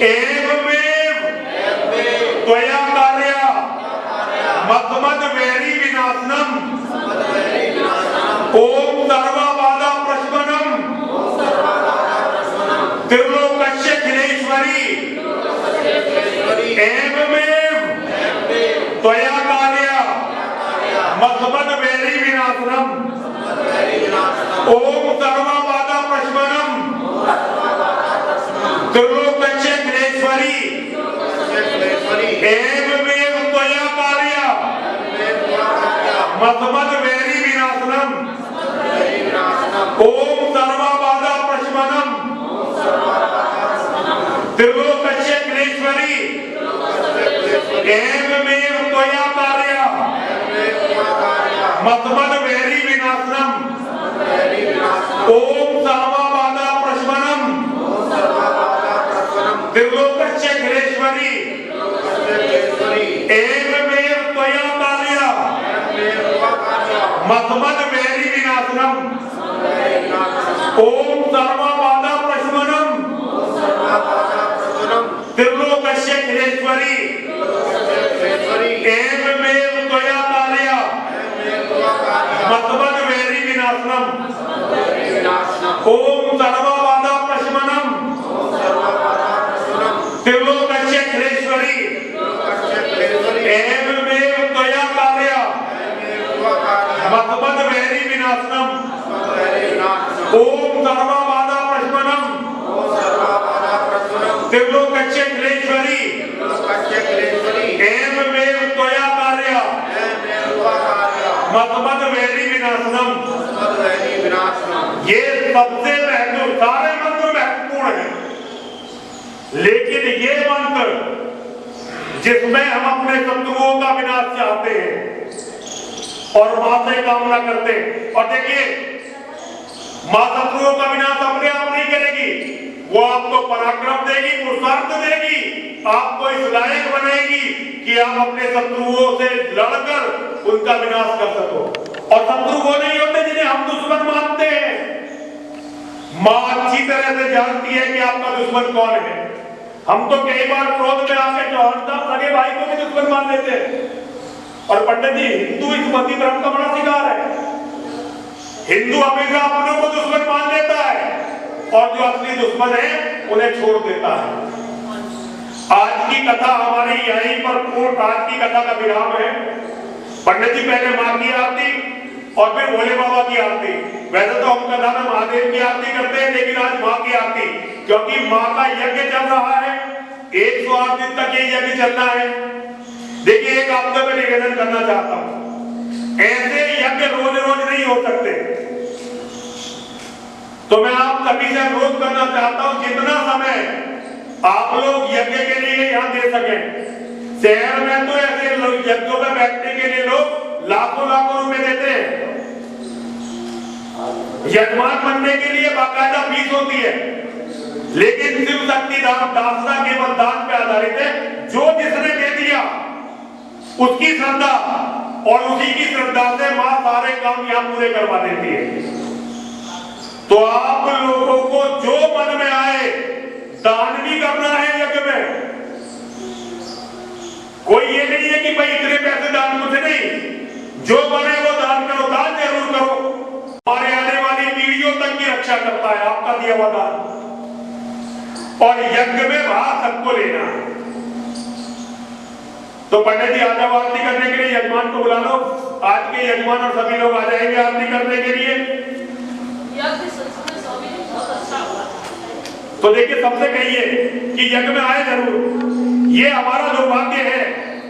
एवमेव त्वया कार्या मद्मद वैरी विनाशनम ओम सर्वा बाधा प्रशमनम त्रिलोकस्य अखिलेश्वरी एवमेव त्वया कार्या मद्मद वैरी विनाशनम ओम सर्वा बाधा प्रशमनम त्रिलोकस्य अखिलेश्वरी एवमेव त्वया कार्या मद्मद वैरी विनाशनम ओम सर्वा बाधा प्रशमनम त्रिलोकस्य अखिलेश्वरी एवमेव त्वया कार्या मद्मद वैरी विनाशनम ओम सर्वा बाधा प्रशमनम त्रिलोकस्य अखिलेश्वरी एवमेव त्वया कार्या मद्मद वैरी विनाशनम ओम सर्वा बाधा प्रशमनम त्रिलोकस्य अखिलेश्वरी एवमेव त्वया कार्या मद्मद वैरी विनाशनम ओम सर्वा बाधा प्रशमनम त्रिलोकस्य अखिलेश्वरी एवमेव त्वया कार्या मद्मद वैरी विनाशनम ओम सर्वा बाधा प्रशमनम त्रिलोकस्य अखिलेश्वरी एवमेव त्वया कार्या मद्मद वैरी विनाशनम। ये सबसे महत्वपूर्ण, सारे मंत्र महत्वपूर्ण हैं, लेकिन ये मंत्र जिसमें हम अपने शत्रुओं का विनाश चाहते हैं और मां से कामना करते हैं। और देखिए, मां शत्रुओं का विनाश अपने आप नहीं करेगी, वो आपको पराक्रम देगी, पुरुषार्थ देगी, आपको इस लायक बनाएगी कि आप अपने शत्रुओं से लड़कर उनका विनाश कर सको। और शत्रु वो नहीं होते जिन्हें हम दुश्मन मानते हैं। मां अच्छी तरह से जानती है कि आपका दुश्मन कौन है। हम तो कई बार क्रोध में आके चौहान साहब सगे भाई को भी दुश्मन मान लेते हैं। और पंडित जी, हिंदू इस मती धर्म का बड़ा शिकार है। हिंदू हमेशा अपनों को दुश्मन मान लेता है और जो असली दुश्मन है उन्हें छोड़ देता है। आज की कथा हमारी यहीं पर पूर्ण, आज की कथा का विराम है। पंडित जी पहले मां की आरती और फिर भोले बाबा की आरती। वैसे तो हम कथा में महादेव की आरती करते हैं, लेकिन आज मां की आरती, क्योंकि मां का यज्ञ चल रहा है। 108 दिन तक ये यज्ञ चलना है। देखिए, एक आपसे मैं निवेदन करना चाहता हूं, ऐसे यज्ञ रोज रोज नहीं हो सकते। तो मैं आप सभी से अनुरोध करना चाहता हूं, जितना समय आप लोग यज्ञ के लिए यहाँ दे सकें। शहर में तो ऐसे यज्ञों में बैठने के लिए लोग लाखों लाखों रुपए देते हैं। यजमान बनने के लिए बाकायदा फीस होती है, लेकिन शिव शक्ति दासता केवल दान पे आधारित है। जो जिसने दे दिया उसकी श्रद्धा, और उसी की श्रद्धा से मां सारे काम यहाँ पूरे करवा देती है। तो आप लोगों को जो मन में आए दान भी करना है यज्ञ में। कोई ये नहीं है कि भाई इतने पैसे दान, मुझे नहीं, जो बने वो दान करो, दान जरूर करो। हमारे आने वाली पीढ़ियों तक की रक्षा करता है आपका दिया हुआ दान। और यज्ञ में भाग सबको लेना है। तो पंडित जी आज आरती करने के लिए यजमान को बुला लो। आज के यजमान और सभी लोग आ जाएंगे आरती करने के लिए। तो देखिए, सबसे कहिए कि यज्ञ में आए जरूर। ये हमारा दुर्भाग्य है,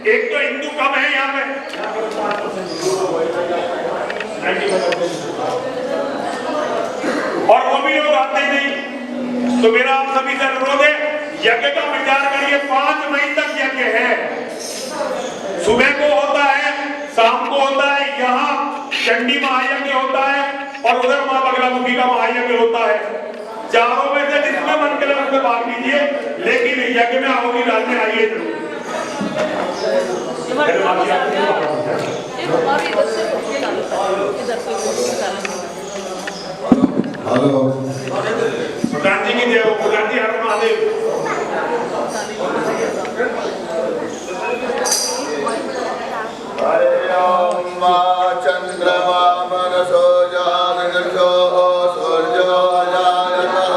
एक तो हिंदू कम है यहाँ पे। और वो भी लोग आते नहीं। तो मेरा आप सभी से अनुरोध है, यज्ञ का विचार करिए। 5 मई तक यज्ञ है, सुबह को होता है, शाम को होता है, यहाँ चंडी महायज्ञ होता है और उधर मां बगलामुखी का महायज्ञ होता है। चारों में से जिसमें मन करे उसमें भाग लीजिए, लेकिन यज्ञ में आहुति डालने आइए जरूर।
हेलो
प्रधान जी की जय हो। प्रधान जी हर महादेव।
हरे ओम चंद्रमा मनसो जागृतो सूर्यो जायतः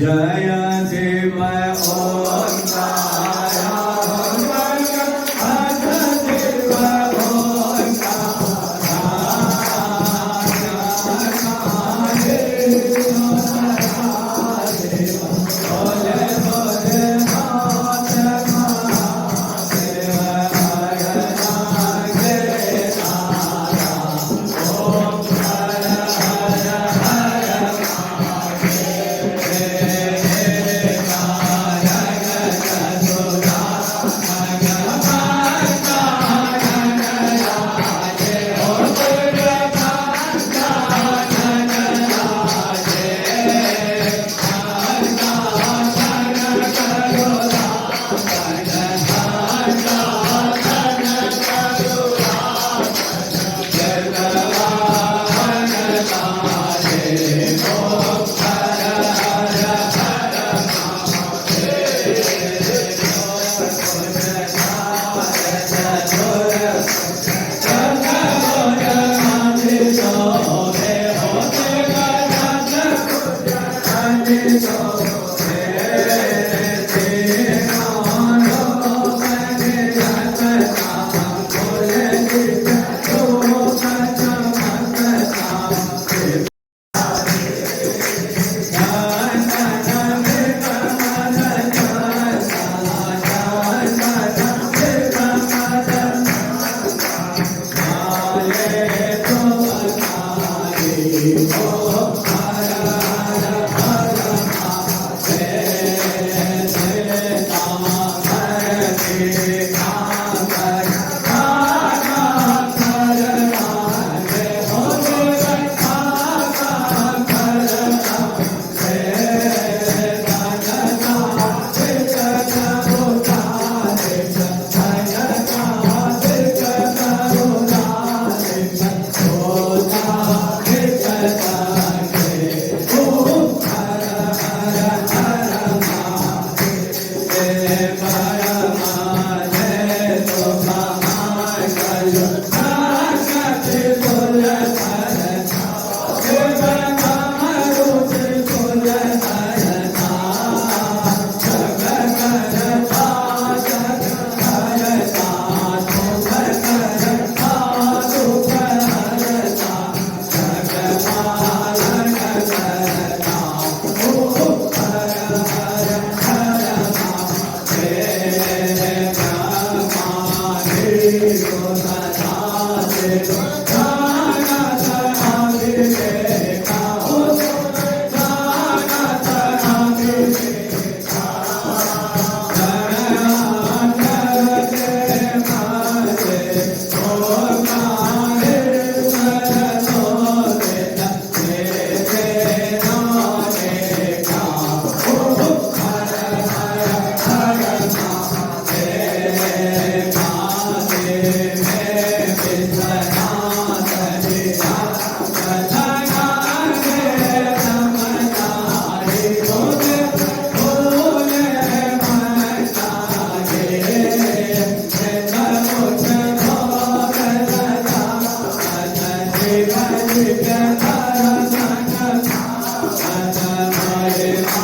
जयति मैं ओंकारा भगति मैं